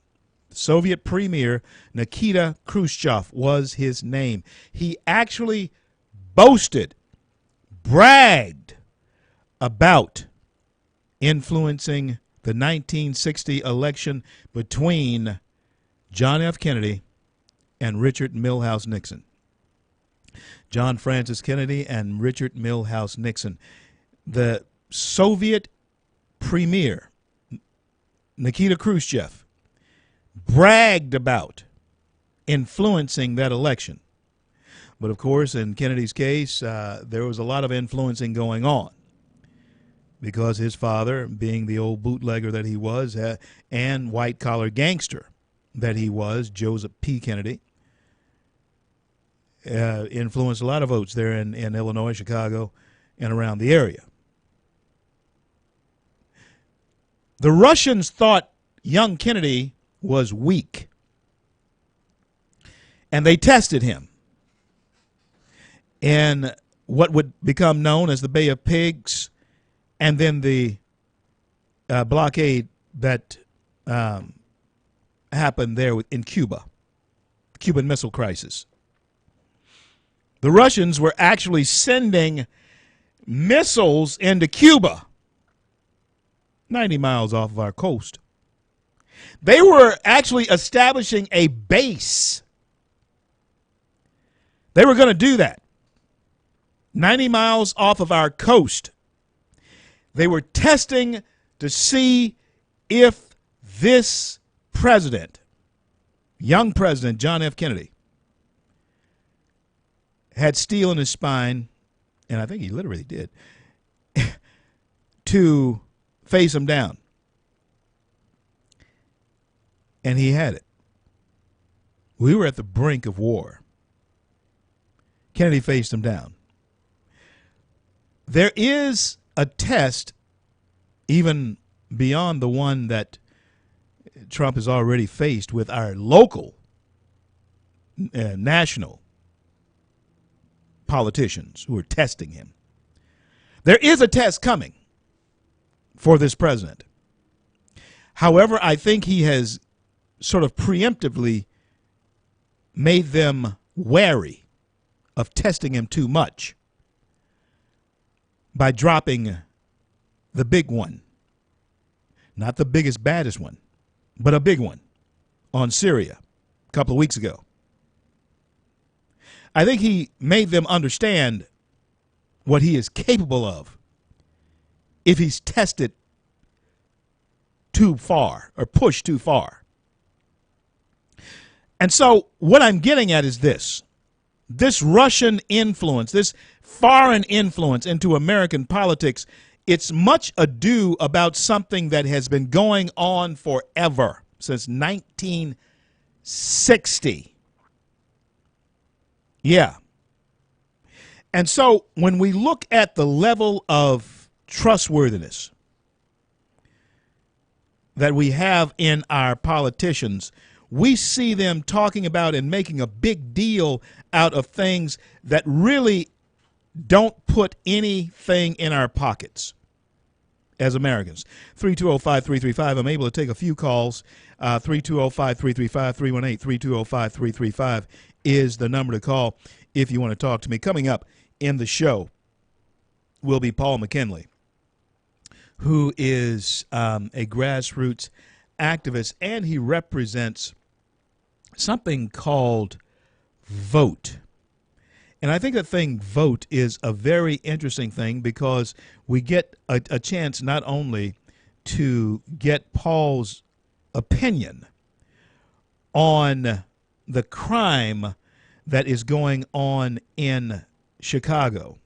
Soviet Premier Nikita Khrushchev was his name. He actually bragged about influencing the 1960 election between John F. Kennedy and Richard Milhous Nixon. John Francis Kennedy and Richard Milhous Nixon. The Soviet Premier Nikita Khrushchev bragged about influencing that election. But of course, in Kennedy's case, there was a lot of influencing going on because his father, being the old bootlegger that he was and white-collar gangster that he was, Joseph P. Kennedy, influenced a lot of votes there in Illinois, Chicago, and around the area. The Russians thought young Kennedy was weak, and they tested him in what would become known as the Bay of Pigs, and then the blockade that happened there in Cuba, the Cuban Missile Crisis. The Russians were actually sending missiles into Cuba, 90 miles off of our coast. They were actually establishing a base. They were going to do that, 90 miles off of our coast. They were testing to see if this president, young President John F. Kennedy, had steel in his spine, and I think he literally did, to face him down. And he had it. We were at the brink of war. Kennedy faced him down. There is a test, even beyond the one that Trump has already faced with our local, national politicians who are testing him. There is a test coming for this president. However, I think he has sort of preemptively made them wary of testing him too much by dropping the big one. Not the biggest, baddest one, but a big one on Syria a couple of weeks ago. I think he made them understand what he is capable of if he's tested too far or pushed too far. And so what I'm getting at is this Russian influence, this foreign influence into American politics, it's much ado about something that has been going on forever, since 1960. Yeah. And so when we look at the level of trustworthiness that we have in our politicians, we see them talking about and making a big deal out of things that really don't put anything in our pockets as Americans. 320-5335. I'm able to take a few calls. 320-5335-318. 320-5335 is the number to call if you want to talk to me. Coming up in the show will be Paul McKinley, who is a grassroots activist, and he represents something called Vote. And I think the thing Vote is a very interesting thing because we get a chance not only to get Paul's opinion on the crime that is going on in Chicago,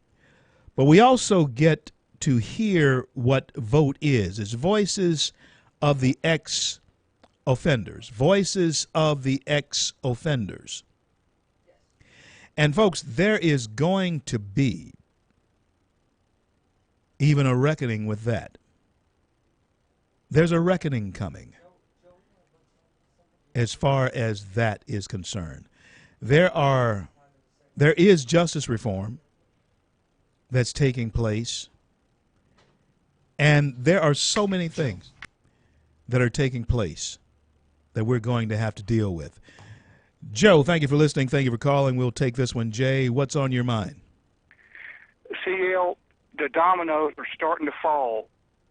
but we also get to hear what Vote is. It's voices of the offenders, voices of the ex-offenders. And folks, there is going to be even a reckoning with that. There's a reckoning coming as far as that is concerned. There is justice reform that's taking place, and there are so many things that are taking place that we're going to have to deal with. Joe, thank you for listening. Thank you for calling. We'll take this one. Jay, what's on your mind? CL, the dominoes are starting to fall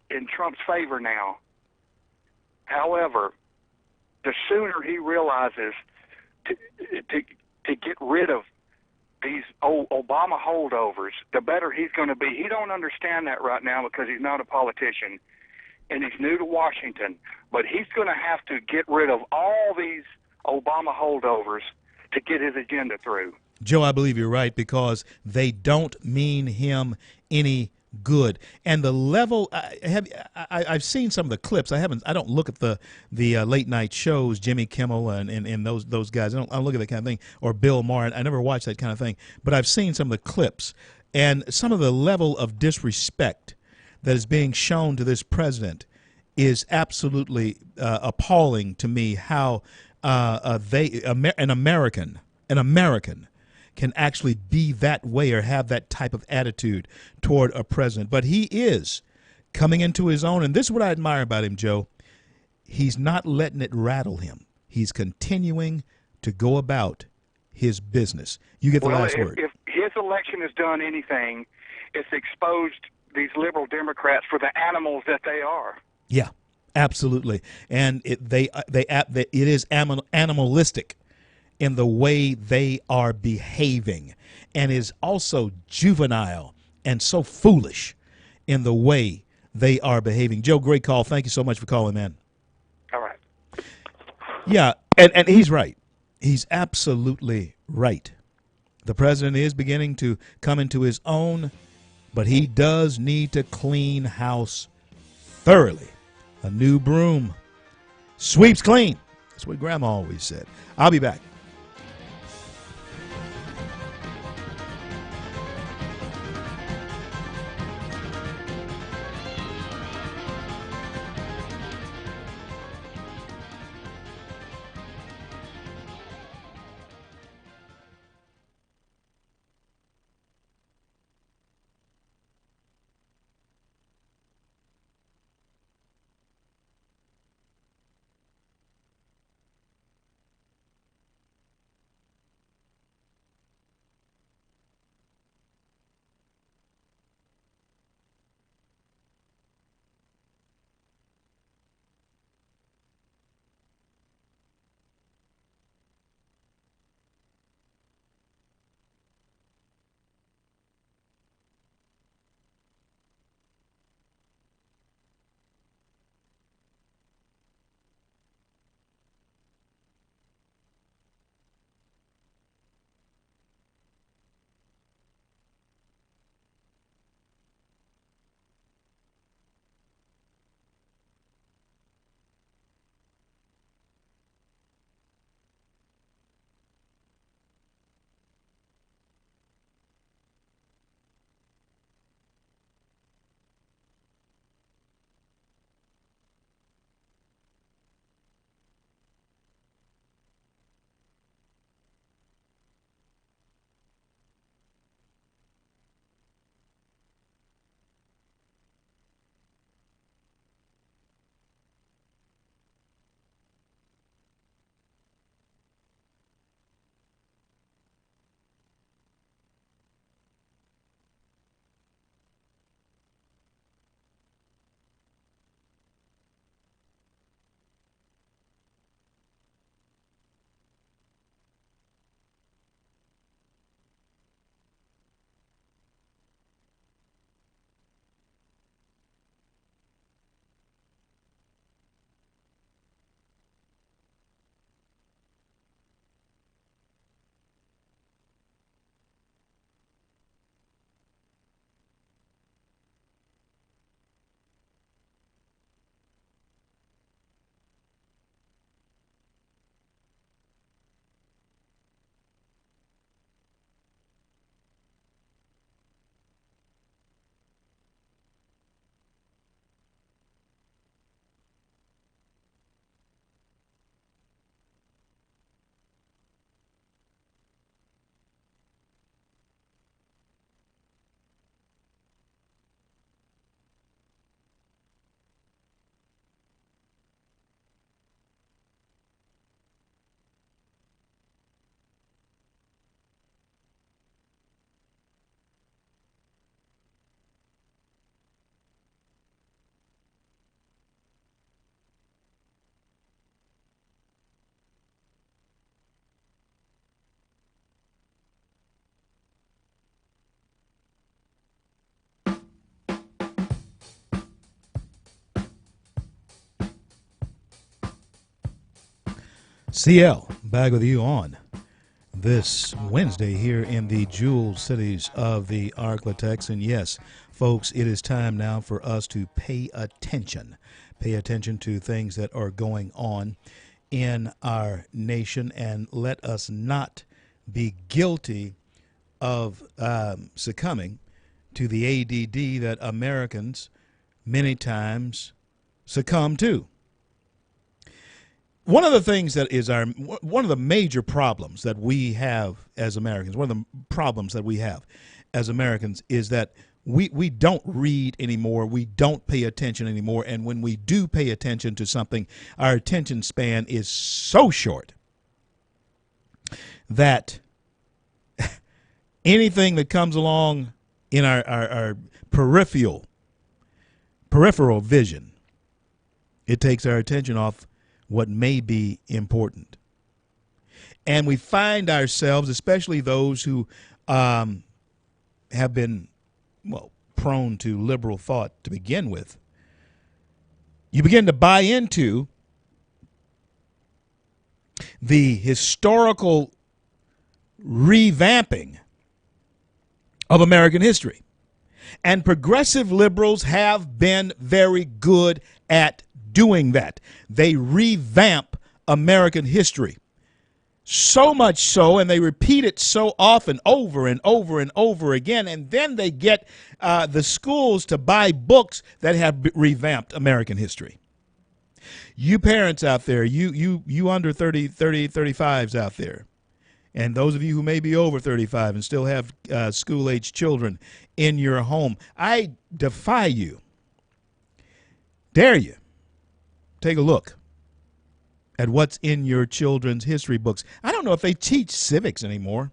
in Trump's favor now. However, the sooner he realizes to get rid of these old Obama holdovers, the better he's going to be. He don't understand that right now because he's not a politician and he's new to Washington. But he's going to have to get rid of all these Obama holdovers to get his agenda through. Joe, I believe you're right, because they don't mean him any good. And the level, I've seen some of the clips. I don't look at the late night shows, Jimmy Kimmel and those guys. I don't look at that kind of thing, or Bill Maher. I never watch that kind of thing. But I've seen some of the clips, and some of the level of disrespect that is being shown to this president is absolutely appalling to me. How an American can actually be that way or have that type of attitude toward a president. But he is coming into his own, and this is what I admire about him, Joe. He's not letting it rattle him. He's continuing to go about his business. You get the last word. If his election has done anything, it's exposed these liberal Democrats for the animals that they are. Yeah, absolutely. And it is animalistic in the way they are behaving, and is also juvenile and so foolish in the way they are behaving. Joe, great call. Thank you so much for calling, man. All right. Yeah, and he's right. He's absolutely right. The president is beginning to come into his own, but he does need to clean house thoroughly. A new broom sweeps clean. That's what Grandma always said. I'll be back. CL, back with you on this Wednesday here in the jewel cities of the Arklatex. And yes, folks, it is time now for us to pay attention. Pay attention to things that are going on in our nation, and let us not be guilty of succumbing to the ADD that Americans many times succumb to. One of the things that is one of the major problems that we have as Americans, one of the problems that we have as Americans is that we don't read anymore, we don't pay attention anymore, and when we do pay attention to something, our attention span is so short that anything that comes along in our peripheral vision, it takes our attention off what may be important. And we find ourselves, especially those who have been, prone to liberal thought to begin with, you begin to buy into the historical revamping of American history. And progressive liberals have been very good at doing that. They revamp American history. So much so, and they repeat it so often, over and over and over again, and then they get the schools to buy books that have revamped American history. You parents out there, you under 35s out there, and those of you who may be over 35 and still have school-age children in your home, I defy you, dare you, take a look at what's in your children's history books. I don't know if they teach civics anymore.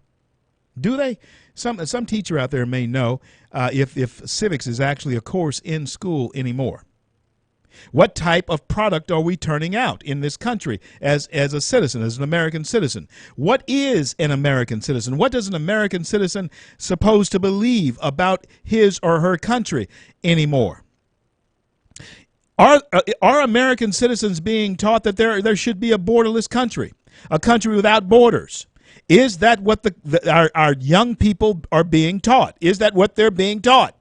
Do they? Some teacher out there may know if civics is actually a course in school anymore. What type of product are we turning out in this country as a citizen, as an American citizen? What is an American citizen? What does an American citizen supposed to believe about his or her country anymore? Are American citizens being taught that there should be a borderless country, a country without borders? Is that what our young people are being taught? Is that what they're being taught?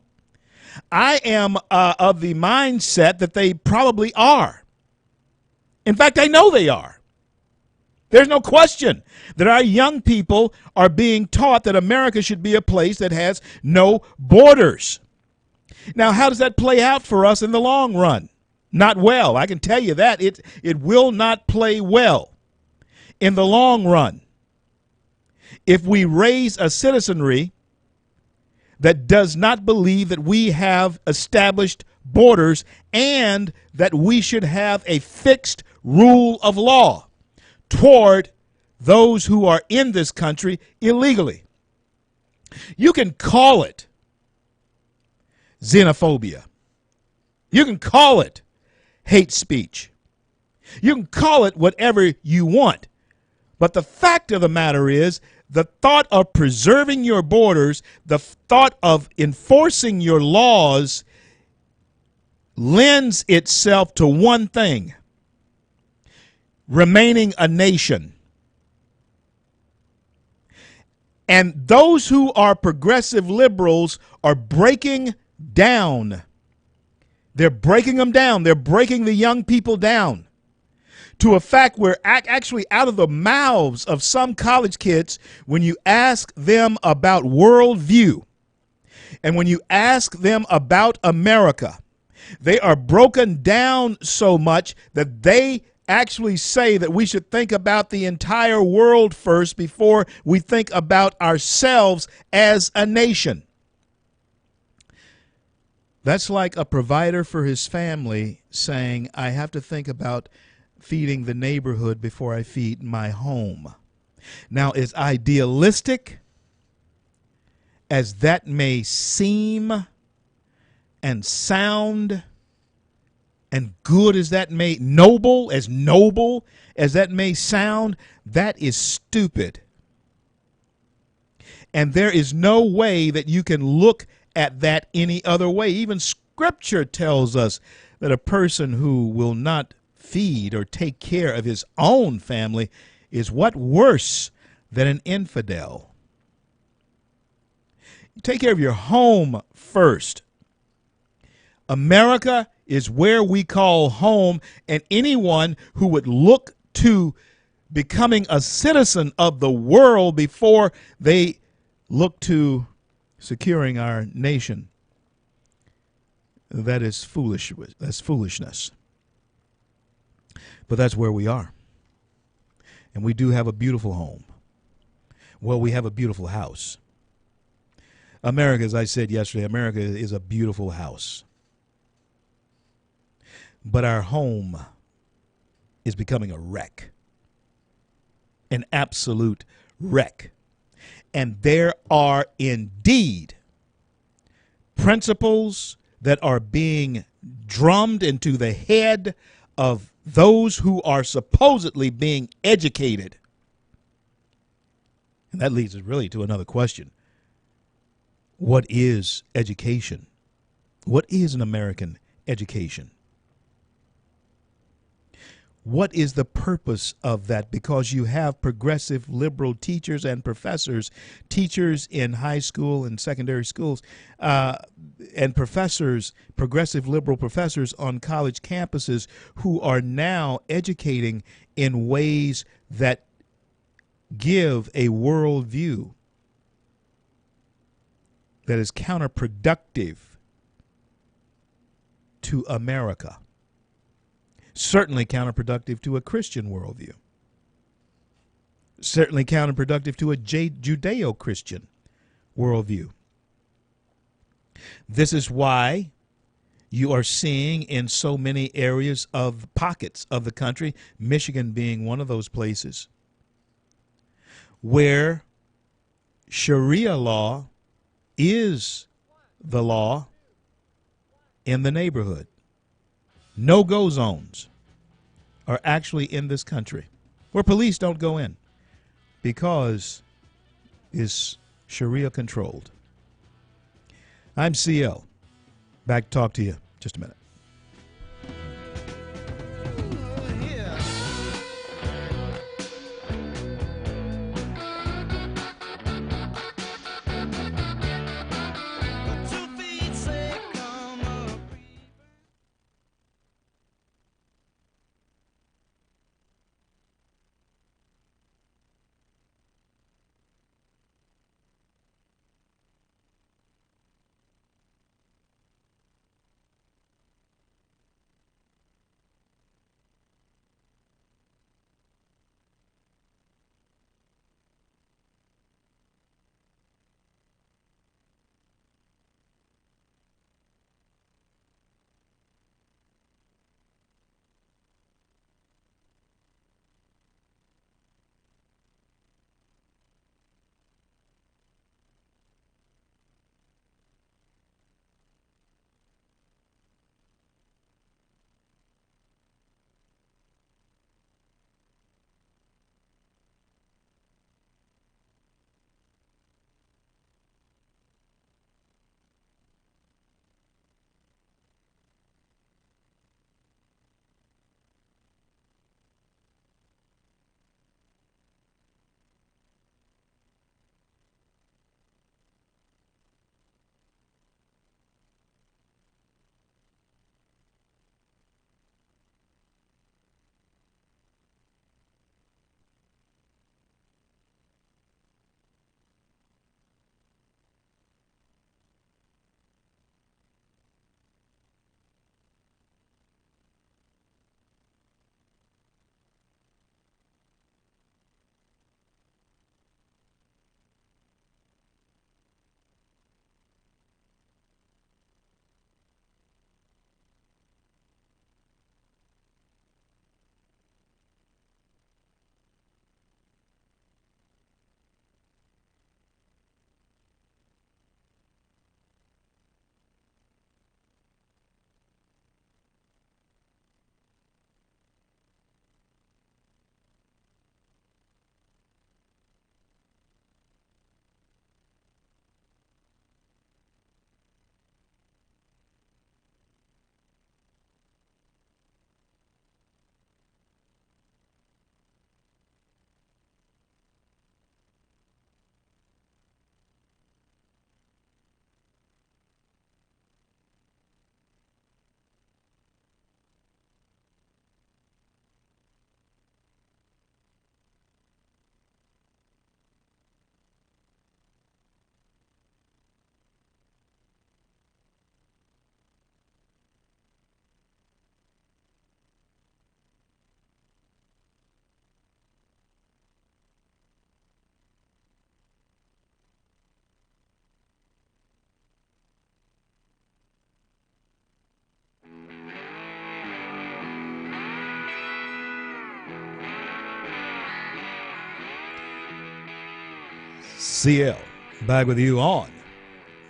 I am of the mindset that they probably are. In fact, I know they are. There's no question that our young people are being taught that America should be a place that has no borders. Now, how does that play out for us in the long run? Not well. I can tell you that. It will not play well in the long run if we raise a citizenry that does not believe that we have established borders and that we should have a fixed rule of law toward those who are in this country illegally. You can call it xenophobia. You can call it hate speech. You can call it whatever you want. But the fact of the matter is, the thought of preserving your borders, the thought of enforcing your laws lends itself to one thing: remaining a nation. And those who are progressive liberals are breaking down. They're breaking them down. They're breaking the young people down to a fact where actually out of the mouths of some college kids, when you ask them about worldview and when you ask them about America, they are broken down so much that they actually say that we should think about the entire world first before we think about ourselves as a nation. That's like a provider for his family saying, I have to think about feeding the neighborhood before I feed my home. Now, as idealistic as that may seem and sound, and good as that may, noble as that may sound, that is stupid. And there is no way that you can look at that any other way. Even Scripture tells us that a person who will not feed or take care of his own family is what worse than an infidel? Take care of your home first. America is where we call home, and anyone who would look to becoming a citizen of the world before they look to securing our nation, that is foolish. That's foolishness. But that's where we are. And we do have a beautiful home. Well, we have a beautiful house. America, as I said yesterday, America is a beautiful house. But our home is becoming a wreck. An absolute wreck. And there are indeed principles that are being drummed into the head of those who are supposedly being educated. And that leads us really to another question. What is education? What is an American education? What is the purpose of that? Because you have progressive liberal teachers and professors, teachers in high school and secondary schools, and professors, progressive liberal professors on college campuses who are now educating in ways that give a worldview that is counterproductive to America. Certainly counterproductive to a Christian worldview. Certainly counterproductive to a Judeo-Christian worldview. This is why you are seeing in so many areas of pockets of the country, Michigan being one of those places, where Sharia law is the law in the neighborhood. No-go zones are actually in this country where police don't go in because it's Sharia controlled. I'm CL. Back to talk to you in just a minute. CL, back with you on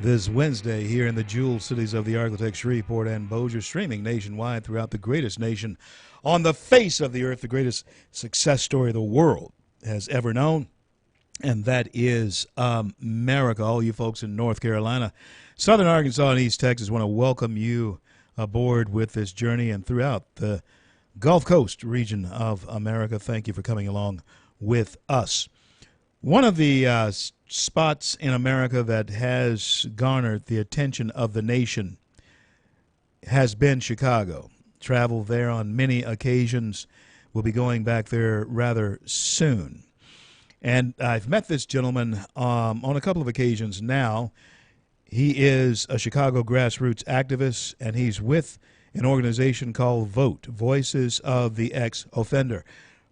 this Wednesday here in the jewel cities of the Argentine, Shreveport, and Bossier, streaming nationwide throughout the greatest nation on the face of the earth, the greatest success story the world has ever known, and that is America. All you folks in North Carolina, Southern Arkansas, and East Texas want to welcome you aboard with this journey, and throughout the Gulf Coast region of America. Thank you for coming along with us. One of the spots in America that has garnered the attention of the nation has been Chicago. Traveled there on many occasions. We'll be going back there rather soon. And I've met this gentleman on a couple of occasions now. He is a Chicago grassroots activist, and he's with an organization called VOTE, Voices of the Ex-Offender.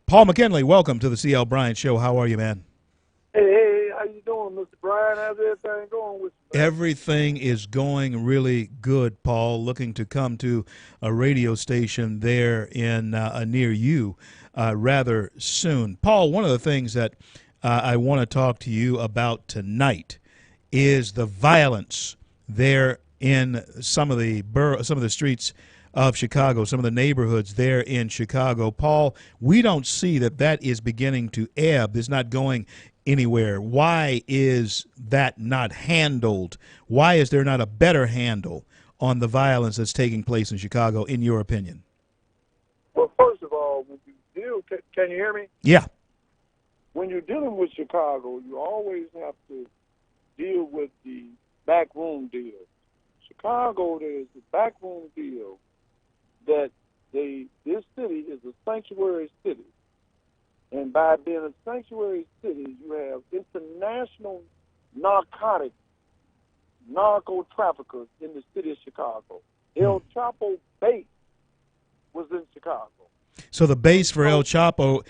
Paul McKinley, welcome to the C.L. Bryant Show. How are you, man? Hey, how you doing, Mr. Bryant? How's everything going with you? Everything is going really good, Paul. Looking to come to a radio station there in near you rather soon. Paul, one of the things that I want to talk to you about tonight is the violence there in some of the streets of Chicago, some of the neighborhoods there in Chicago. Paul, we don't see that is beginning to ebb. It's not going anywhere. Why is that not handled? Why is there not a better handle on the violence that's taking place in Chicago, in your opinion? Well, first of all, when you deal, can you hear me? Yeah. When you're dealing with Chicago, you always have to deal with the backroom deal. Chicago, there's the backroom deal that this city is a sanctuary city. And by being a sanctuary city, you have international narco traffickers in the city of Chicago. El Chapo base was in Chicago. So the base for El Chapo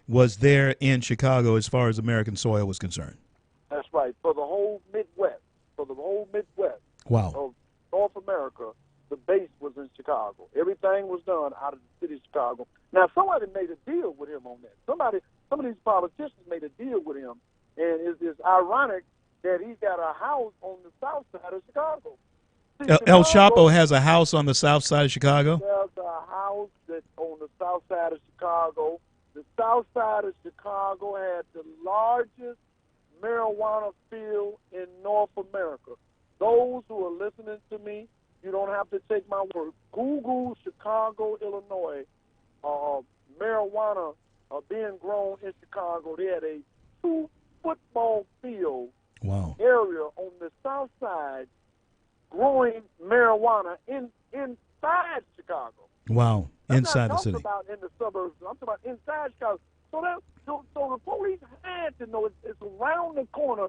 was there in Chicago as far as American soil was concerned. That's right. For the whole Midwest, Wow. of North America, the base was in Chicago. Everything was done out of the city of Chicago. Now, somebody made a deal with him on that. Some of these politicians made a deal with him, and it's ironic that he got a house on the south side of Chicago. See, El Chapo has a house on the south side of Chicago? There's a house that's on the south side of Chicago. The south side of Chicago had the largest marijuana field in North America. Those who are listening to me, you don't have to take my word. Google Chicago, Illinois, marijuana being grown in Chicago. They had a 2 football field area on the south side growing marijuana inside Chicago. Wow, inside the city. I'm not talking about in the suburbs. I'm talking about inside Chicago. So the police had to know it's around the corner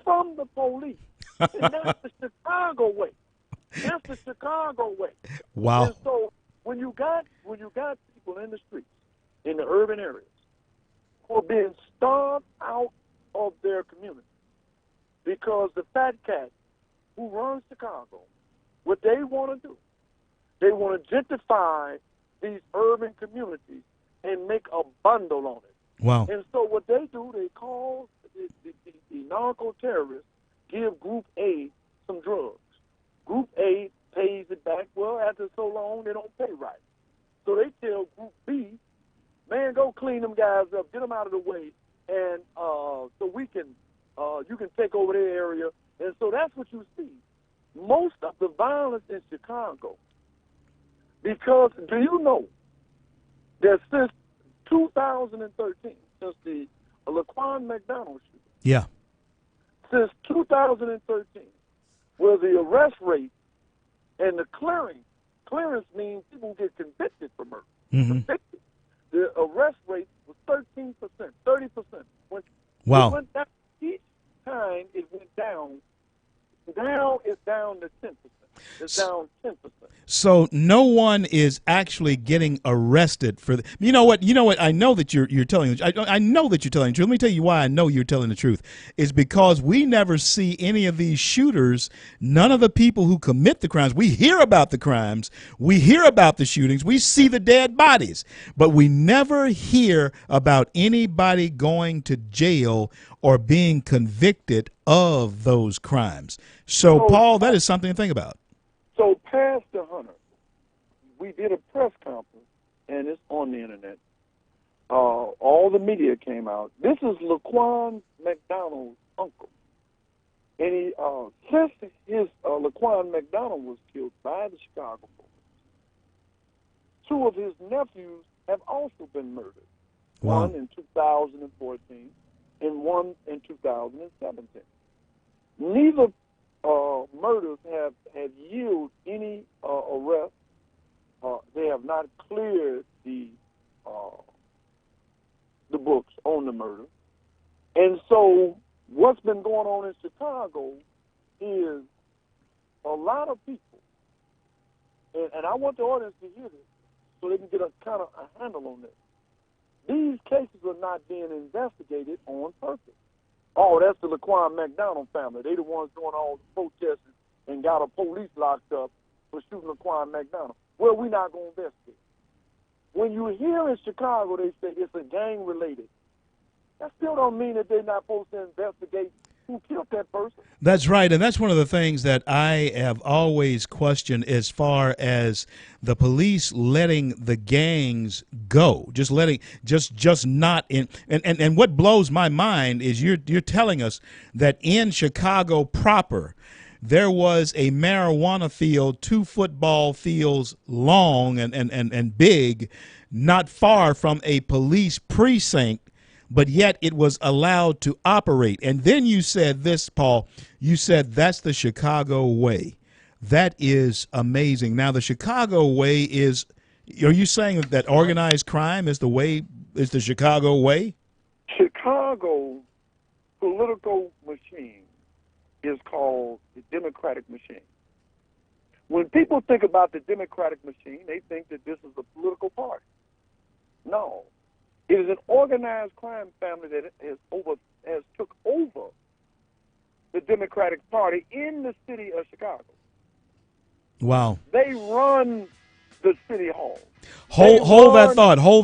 from the police. And that's the Chicago way. That's the Chicago way. Wow. And so when you got people in the streets, in the urban areas, who are being starved out of their community because the fat cat who runs Chicago, what they want to do, they want to gentrify these urban communities and make a bundle on it. Wow. And so what they do, they call the narco-terrorists, give Group A some drugs. Group A pays it back. Well, after so long, they don't pay right. So they tell Group B, man, go clean them guys up, get them out of the way, and so we can, you can take over their area. And so that's what you see. Most of the violence in Chicago, because do you know that since 2013, since the Laquan McDonald shooting, yeah, since 2013, where the arrest rate and the clearance means people get convicted for murder. Mm-hmm. Convicted. The arrest rate was 13%, 30%. Wow. It went down, each time it went down, now it's down to 10%. It's down 10%. So no one is actually getting arrested for you know what? You know what? I know that you're telling. I know that you're telling the truth. Let me tell you why I know you're telling the truth. Is because we never see any of these shooters. None of the people who commit the crimes. We hear about the crimes. We hear about the shootings. We see the dead bodies, but we never hear about anybody going to jail or being convicted of those crimes. So, Paul, that is something to think about. So, Pastor Hunter, we did a press conference, and it's on the internet. All the media came out. This is Laquan McDonald's uncle. And he, since Laquan McDonald was killed by the Chicago police, two of his nephews have also been murdered. Wow. One in 2014 and one in 2017. Neither murders have yielded any arrest. They have not cleared the books on the murder. And so what's been going on in Chicago is a lot of people, and I want the audience to hear this so they can get a kind of a handle on this. These cases are not being investigated on purpose. Oh, that's the Laquan McDonald family. They the ones doing all the protesting and got a police locked up for shooting Laquan McDonald. Well, we're not going to investigate. When you hear in Chicago they say it's a gang-related, that still don't mean that they're not supposed to investigate who killed that person. That's right, and that's one of the things that I have always questioned as far as the police letting the gangs go, just not in. And what blows my mind is you're telling us that in Chicago proper, there was a marijuana field 2 football fields long and big, not far from a police precinct, but yet it was allowed to operate. And then you said this, Paul, you said that's the Chicago way. That is amazing. Now, the Chicago way is, are you saying that organized crime is the Chicago way? Chicago's political machine is called the Democratic machine. When people think about the Democratic machine, they think that this is a political party. No. It is an organized crime family that has took over the Democratic Party in the city of Chicago. Wow. They run the city hall. Hold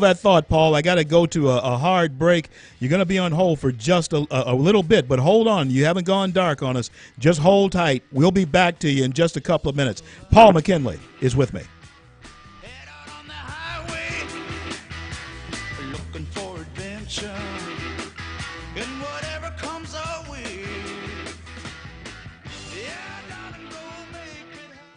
that thought, Paul. I got to go to a hard break. You're going to be on hold for just a little bit, but hold on. You haven't gone dark on us. Just hold tight. We'll be back to you in just a couple of minutes. Paul McKinley is with me. Head out on the highway, looking for adventure, and whatever comes our way. Yeah, darling, go make it happen.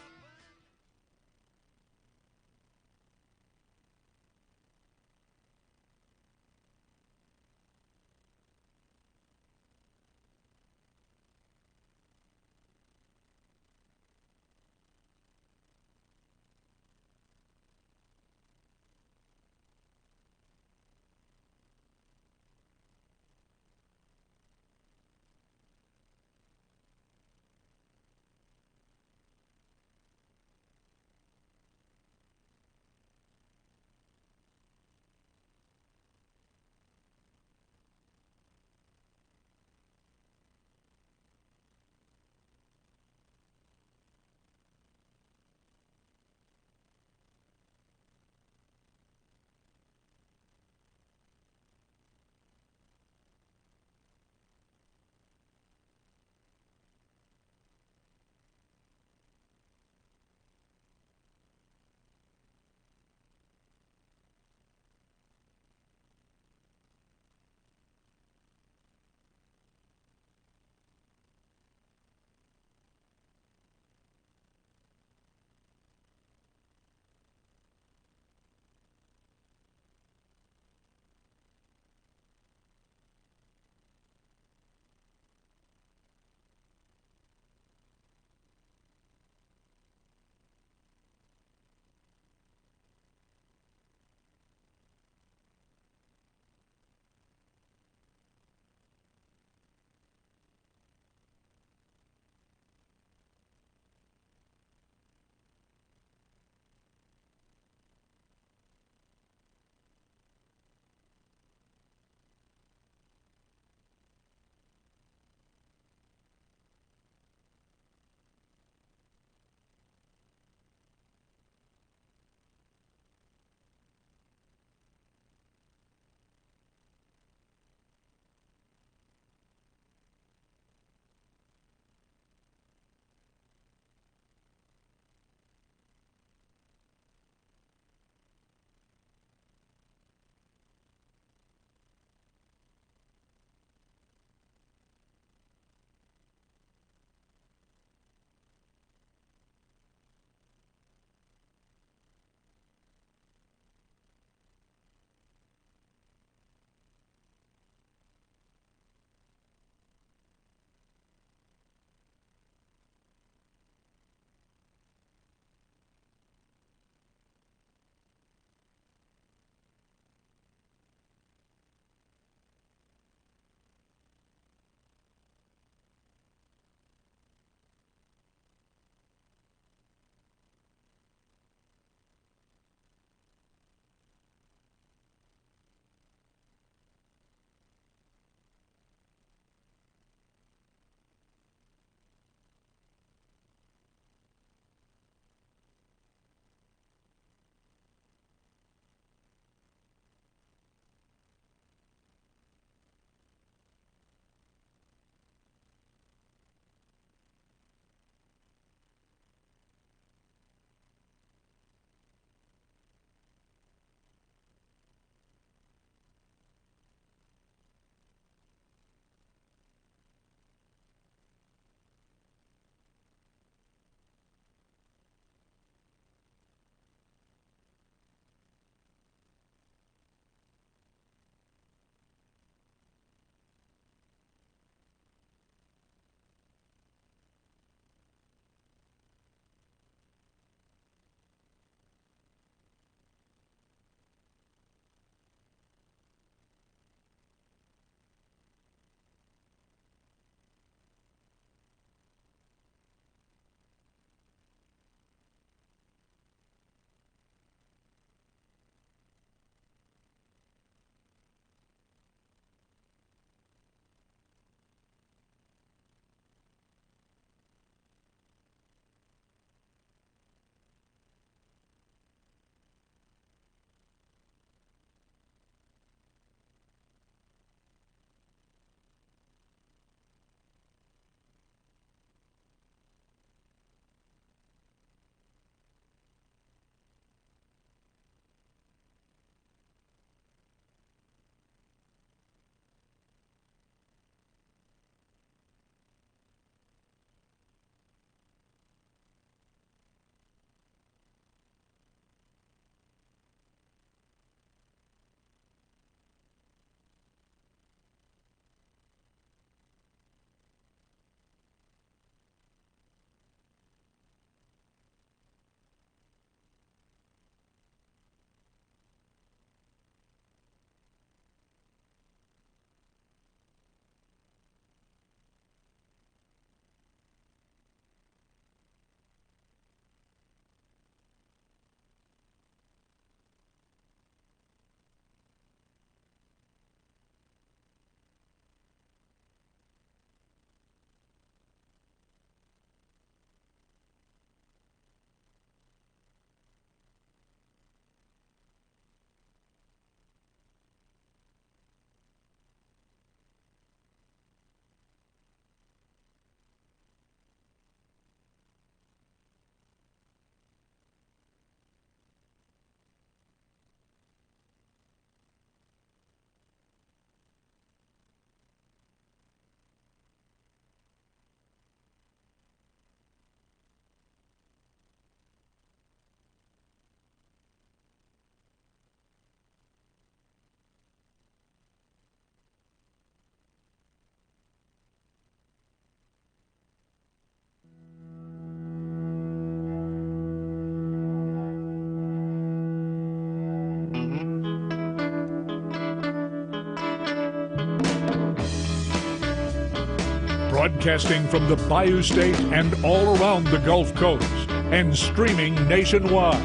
Broadcasting from the Bayou State and all around the Gulf Coast and streaming nationwide.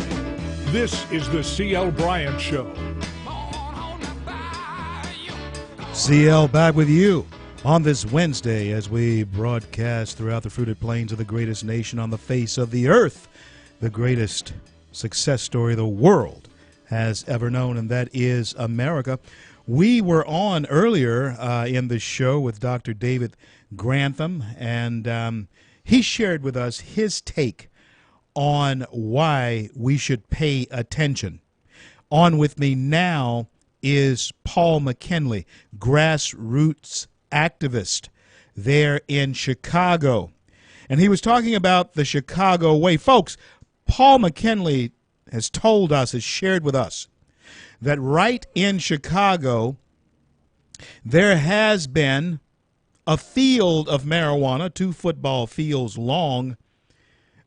This is the C.L. Bryant Show. CL back with you on this Wednesday as we broadcast throughout the fruited plains of the greatest nation on the face of the earth, the greatest success story the world has ever known, and that is America. We were on earlier in the show with Dr. David Grantham, and he shared with us his take on why we should pay attention. On with me now is Paul McKinley, grassroots activist there in Chicago. And he was talking about the Chicago way. Folks, Paul McKinley has told us, has shared with us, that right in Chicago, there has been a field of marijuana, 2 football fields long,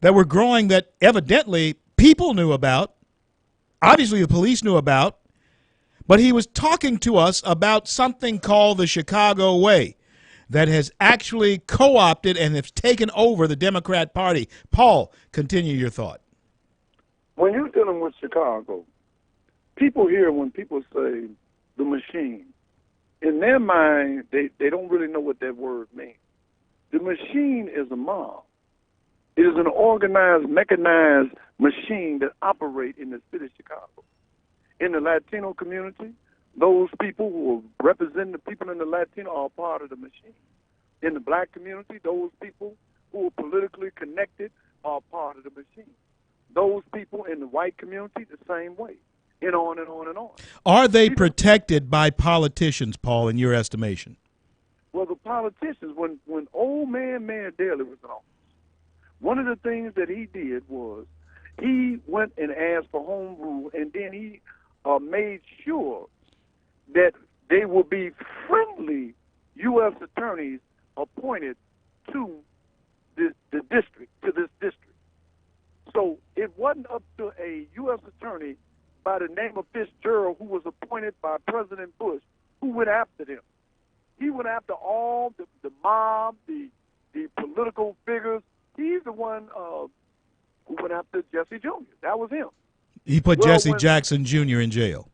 that were growing that evidently people knew about. Obviously, the police knew about. But he was talking to us about something called the Chicago Way that has actually co-opted and has taken over the Democrat Party. Paul, continue your thought. When you're dealing with Chicago, people hear when people say the machine. In their mind, they don't really know what that word means. The machine is a mob. It is an organized, mechanized machine that operates in the city of Chicago. In the Latino community, those people who represent the people in the Latino are part of the machine. In the black community, those people who are politically connected are part of the machine. Those people in the white community, the same way, and on and on and on. Are they protected by politicians, Paul, in your estimation? Well, the politicians, when old man Mayor Daley was in office, one of the things that he did was he went and asked for home rule, and then he made sure that they will be friendly U.S. attorneys appointed to the district, to this district. So it wasn't up to a U.S. attorney by the name of Fitzgerald, who was appointed by President Bush, who went after them. He went after all the mob, the political figures. He's the one who went after Jesse Jr. That was him. He put Jesse Jackson Jr. in jail.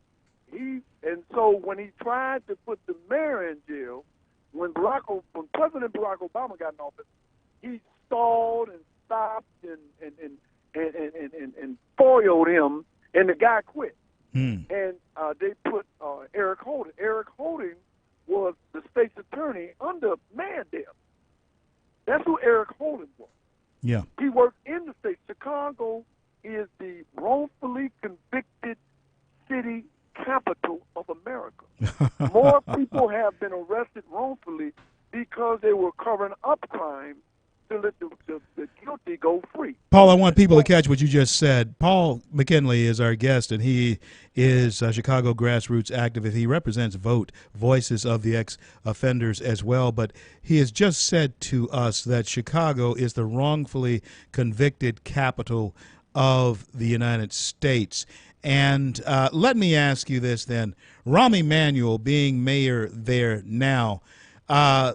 And so when he tried to put the mayor in jail, when President Barack Obama got in office, he stalled and stopped and foiled him, and the guy quit. And they put Eric Holden. Eric Holden was the state's attorney under Mandel. That's who Eric Holden was. Yeah. He worked in the state. Chicago is the wrongfully convicted city capital of America. More people have been arrested wrongfully because they were covering up crime to let the guilty go free. Paul, I want people to catch what you just said. Paul McKinley is our guest, and he is a Chicago grassroots activist. He represents VOTE, Voices of the Ex-Offenders, as well. But he has just said to us that Chicago is the wrongfully convicted capital of the United States. And let me ask you this then. Rahm Emanuel being mayor there now,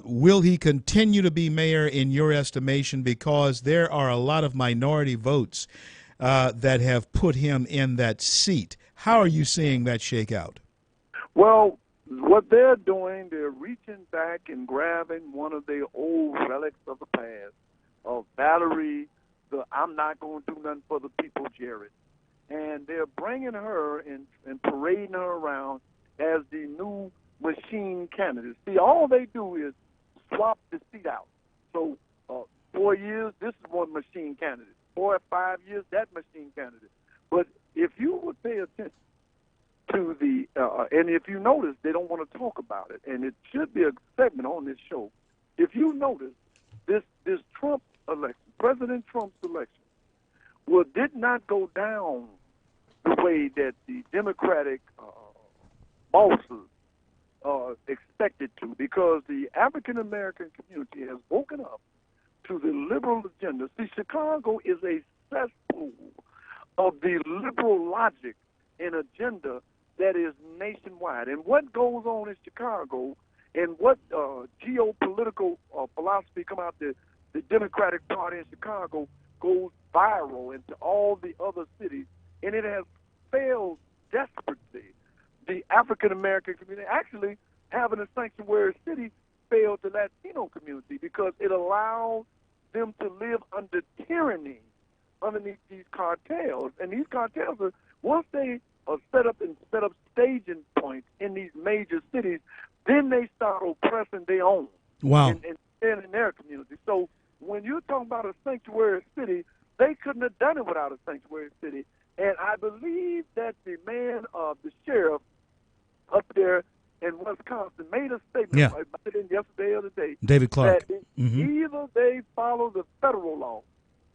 will he continue to be mayor in your estimation? Because there are a lot of minority votes that have put him in that seat. How are you seeing that shake out? Well, what they're doing, they're reaching back and grabbing one of their old relics of the past, of Valerie, the I'm not going to do nothing for the people, Jared. And they're bringing her and parading her around as the new machine candidate. See, all they do is swap the seat out. So 4 years, this is one machine candidate. 4 or 5 years, that machine candidate. But if you would pay attention to and if you notice, they don't want to talk about it, and it should be a segment on this show. If you notice, this Trump election, President Trump's election, did not go down the way that the Democratic bosses expected to, because the African-American community has woken up to the liberal agenda. See, Chicago is a cesspool of the liberal logic and agenda that is nationwide. And what goes on in Chicago And what geopolitical philosophy come out the Democratic Party in Chicago goes viral into all the other cities, and it has failed desperately. The African American community, actually having a sanctuary city, failed the Latino community because it allowed them to live under tyranny underneath these cartels. And these cartels are, once they are set up staging points in these major cities, then they start oppressing their own. Wow. And in their community. So when you're talking about a sanctuary city, they couldn't have done it without a sanctuary city. And I believe that the sheriff up there in Wisconsin made a statement, Yeah. I might have been yesterday or the day, David Clark. that Mhm. either they follow the federal law,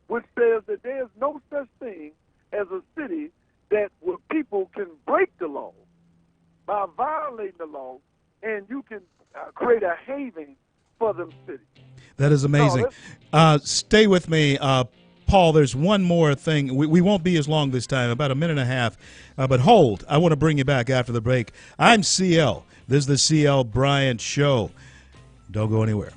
which says that there's no such thing as a city where people can break the law by violating the law, and you can create a haven for them cities. That is amazing. Stay with me, Paul. There's one more thing. We won't be as long this time, about a minute and a half. But hold, I want to bring you back after the break. I'm CL. This is the CL Bryant Show. Don't go anywhere.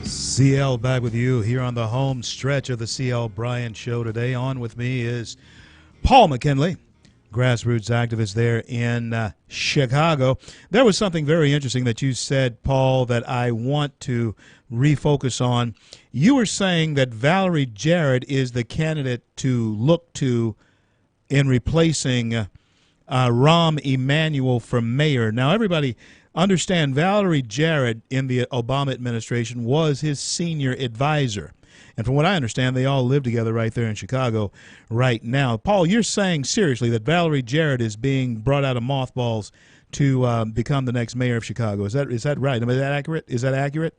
CL back with you here on the home stretch of the CL Bryant Show today. On with me is Paul McKinley, grassroots activist there in Chicago. There was something very interesting that you said, Paul, that I want to refocus on. You were saying that Valerie Jarrett is the candidate to look to in replacing Rahm Emanuel for mayor. Now, everybody understand Valerie Jarrett in the Obama administration was his senior advisor. And from what I understand, they all live together right there in Chicago right now. Paul, you're saying seriously that Valerie Jarrett is being brought out of mothballs to become the next mayor of Chicago. Is that right? I mean, is that accurate? Is that accurate?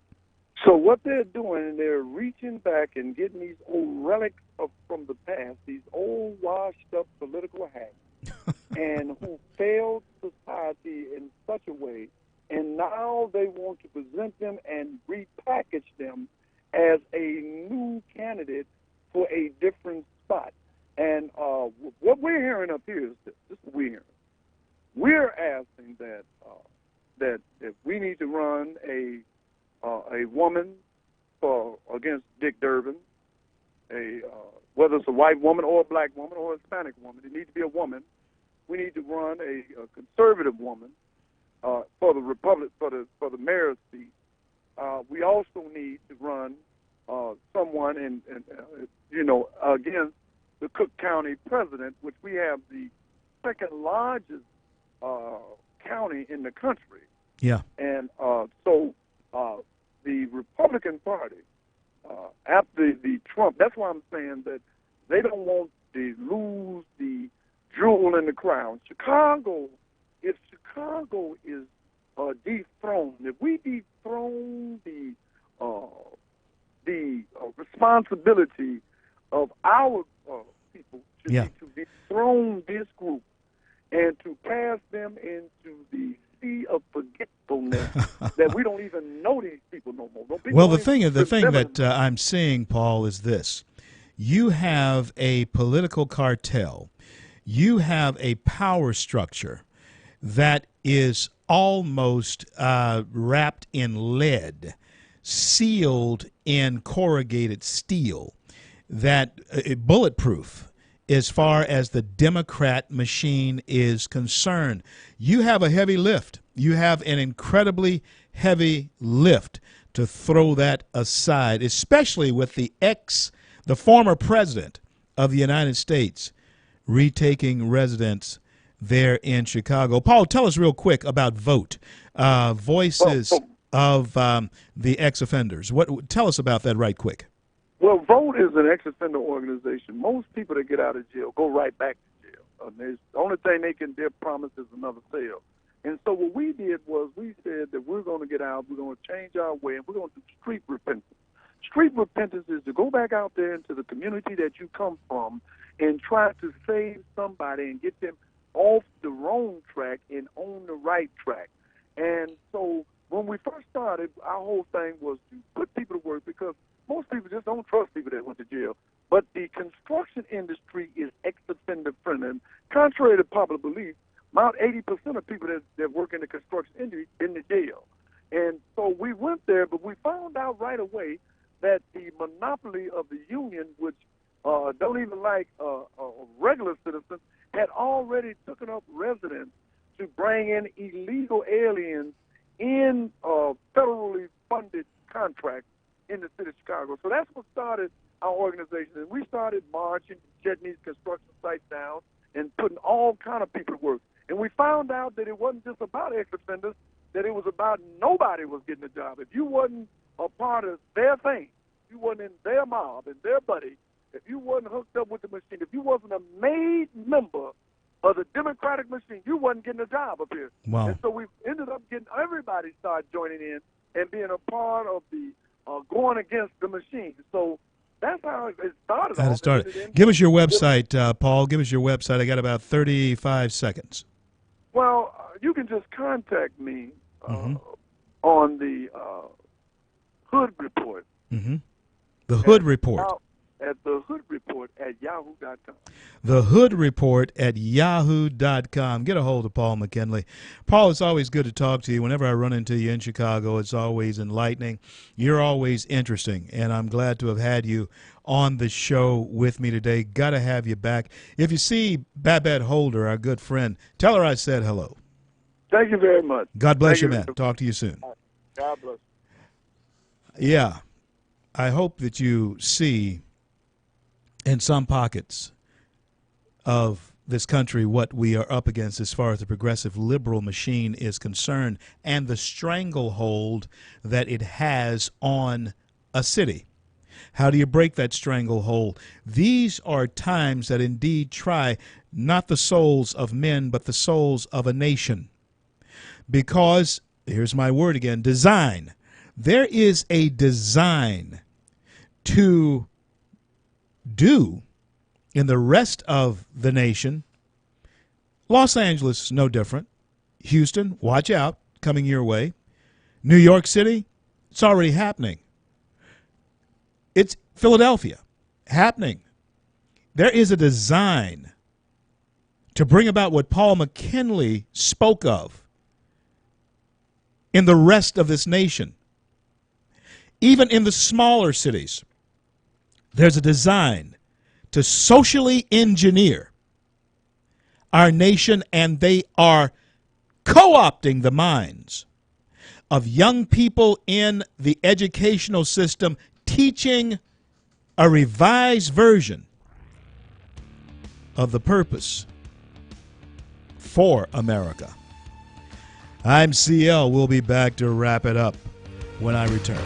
So what they're doing, they're reaching back and getting these old relics from the past, these old washed-up political hacks, and who failed society in such a way, and now they want to present them and repackage them as a new candidate for a different spot. And what we're hearing up here is this. This is what we're hearing. We're asking that if we need to run a woman against Dick Durbin, whether it's a white woman or a black woman or a Hispanic woman, it needs to be a woman. We need to run a conservative woman for the Republic for the mayor's seat. We also need to run someone against the Cook County president, which we have the second largest county in the country. Yeah. And so the Republican Party, after the Trump, that's why I'm saying that they don't want to lose the jewel in the crown. If Chicago is dethroned, if we dethrone the responsibility of our people should be to dethrone this group and to pass them into the sea of forgetfulness that we don't even know these people no more. Well, the thing that I'm seeing, Paul, is this. You have a political cartel. You have a power structure that is almost wrapped in lead, sealed in corrugated steel, that bulletproof as far as the Democrat machine is concerned. You have a heavy lift. You have an incredibly heavy lift to throw that aside, especially with the former president of the United States retaking residence there in Chicago. Paul, tell us real quick about Vote, Voices of the Ex-Offenders. Tell us about that right quick. Well, Vote is an ex-offender organization. Most people that get out of jail go right back to jail. The only thing their promise is another cell. And so what we did was we said that we're going to get out, we're going to change our way, and we're going to do street repentance. Street repentance is to go back out there into the community that you come from and try to save somebody and get them off the wrong track and on the right track. And so when we first started, our whole thing was to put people to work because most people just don't trust people that went to jail. But the construction industry is ex-offender friendly. And contrary to popular belief, about 80% of people that work in the construction industry in the jail. And so we went there, but we found out right away that the monopoly of the union, which don't even like regular citizens, had already taken up residence to bring in illegal aliens in federally funded contracts in the city of Chicago. So that's what started our organization. And we started marching, shutting these construction sites down, and putting all kind of people to work. And we found out that it wasn't just about ex-offenders, that it was about nobody was getting a job. If you wasn't a part of their thing, if you wasn't in their mob and their buddy, if you wasn't hooked up with the machine, if you wasn't a made member of the Democratic machine, you wasn't getting a job up here. Wow. And so we ended up getting everybody started joining in and being a part of the going against the machine. So that's how it started. How it started. Give us your website, Paul. Give us your website. I got about 35 seconds. Well, you can just contact me on the Hood Report. Mm-hmm. The Hood Report. at thehoodreport@yahoo.com. The Hood Report at yahoo.com. Get a hold of Paul McKinley. Paul, it's always good to talk to you. Whenever I run into you in Chicago, it's always enlightening. You're always interesting, and I'm glad to have had you on the show with me today. Got to have you back. If you see Babette Holder, our good friend, tell her I said hello. Thank you very much. God bless you, Thank man. Talk to you soon. God bless. Yeah, I hope that you see in some pockets of this country what we are up against as far as the progressive liberal machine is concerned and the stranglehold that it has on a city. How do you break that stranglehold? These are times that indeed try not the souls of men, but the souls of a nation. Because, here's my word again, design. There is a design to do in the rest of the nation. Los Angeles, no different. Houston, watch out, coming your way. New York City, it's already happening. It's Philadelphia, happening. There is a design to bring about what Paul McKinley spoke of in the rest of this nation. Even in the smaller cities, there's a design to socially engineer our nation, and they are co-opting the minds of young people in the educational system, teaching a revised version of the purpose for America. I'm CL. We'll be back to wrap it up when I return.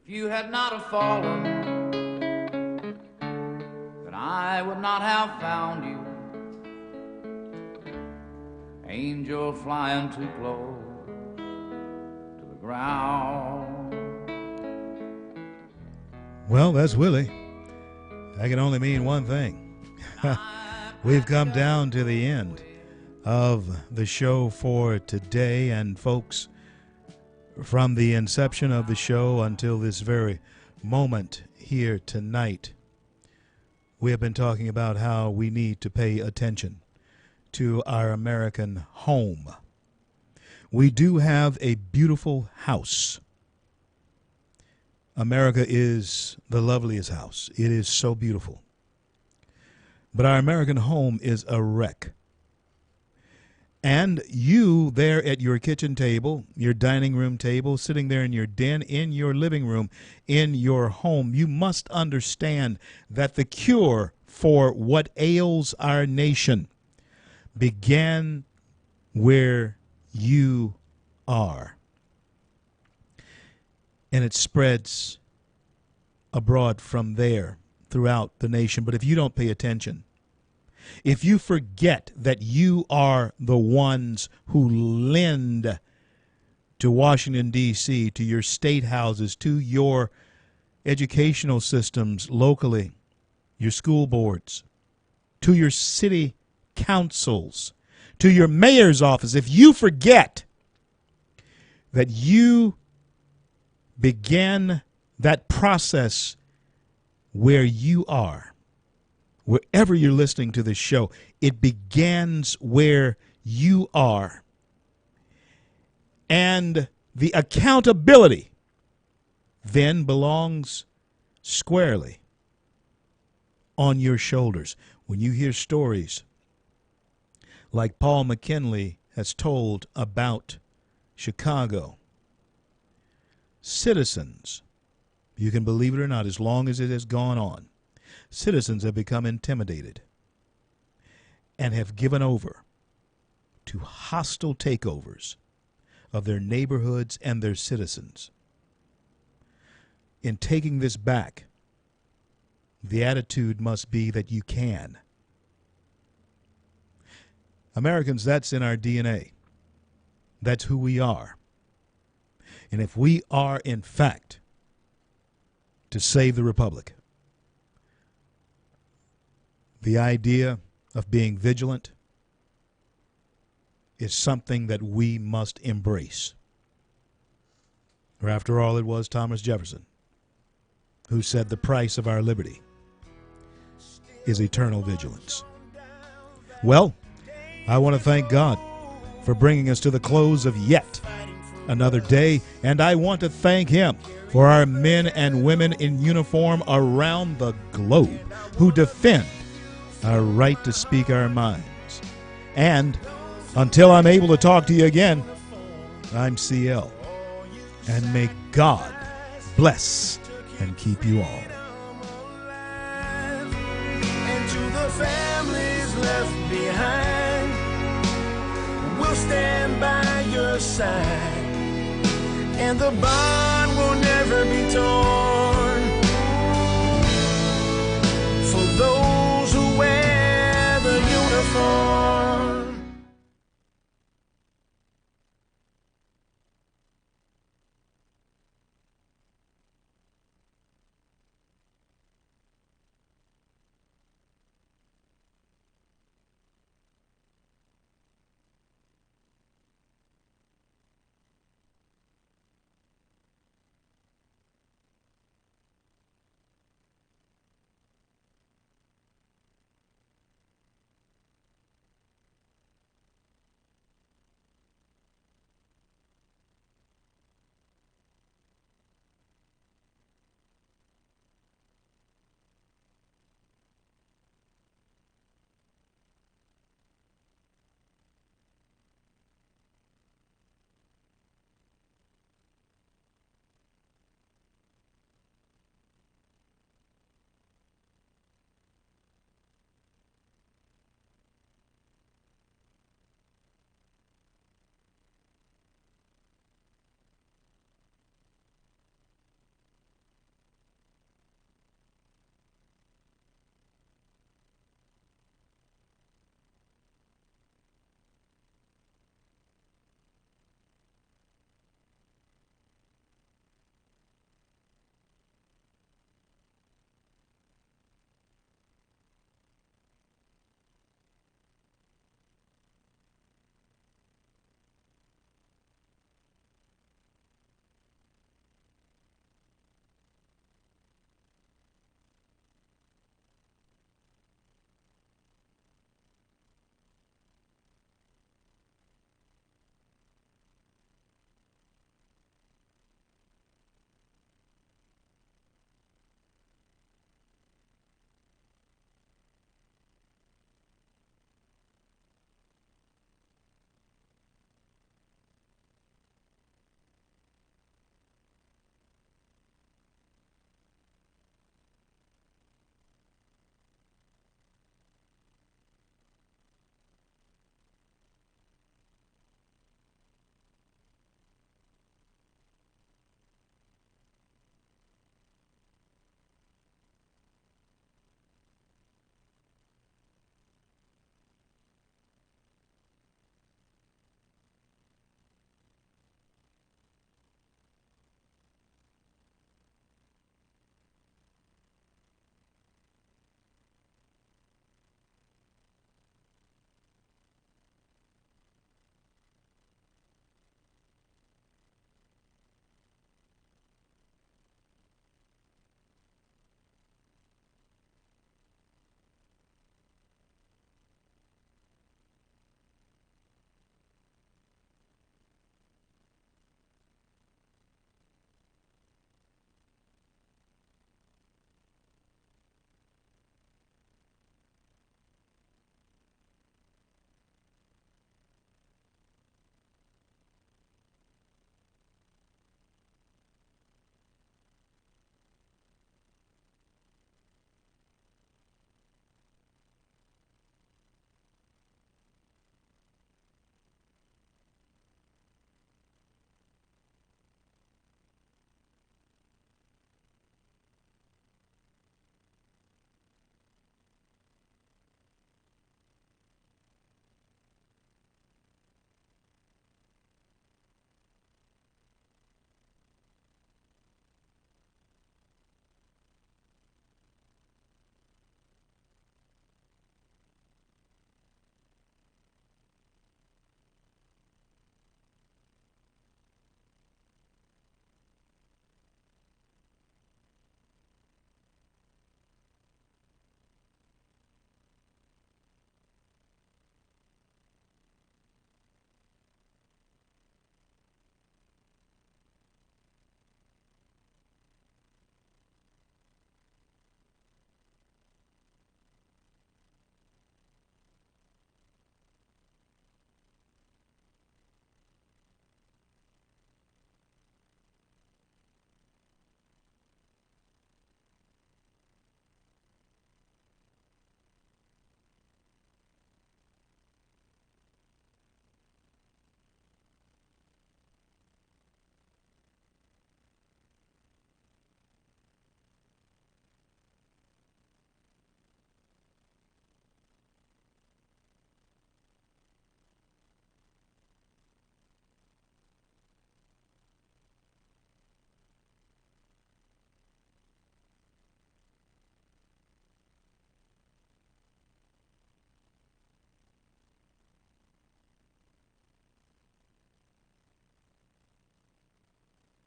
If you had not have fallen, then I would not have found you. Angel flying too close to the ground. Well, that's Willie. That can only mean one thing. We've come down to the end of the show for today, and folks, from the inception of the show until this very moment here tonight, we have been talking about how we need to pay attention to our American home. We do have a beautiful house. America is the loveliest house. It is so beautiful. But our American home is a wreck. And you there at your kitchen table, your dining room table, sitting there in your den, in your living room, in your home, you must understand that the cure for what ails our nation began where you are. And it spreads abroad from there throughout the nation. But if you don't pay attention, if you forget that you are the ones who lend to Washington, D.C., to your state houses, to your educational systems locally, your school boards, to your city councils, to your mayor's office, if you forget that you began that process where you are, wherever you're listening to this show, it begins where you are. And the accountability then belongs squarely on your shoulders. When you hear stories like Paul McKinley has told about Chicago, citizens, you can believe it or not, as long as it has gone on, citizens have become intimidated and have given over to hostile takeovers of their neighborhoods and their citizens. In taking this back, the attitude must be that you can. Americans, that's in our DNA. That's who we are. And if we are, in fact, to save the republic, the idea of being vigilant is something that we must embrace. For after all, it was Thomas Jefferson who said the price of our liberty is eternal vigilance. Well, I want to thank God for bringing us to the close of yet another day, and I want to thank Him for our men and women in uniform around the globe who defend our right to speak our minds. And until I'm able to talk to you again, I'm CL. And may God bless and keep you all. And to the families left behind, we'll stand by your side, and the bond will never be torn. For those who wear the uniform.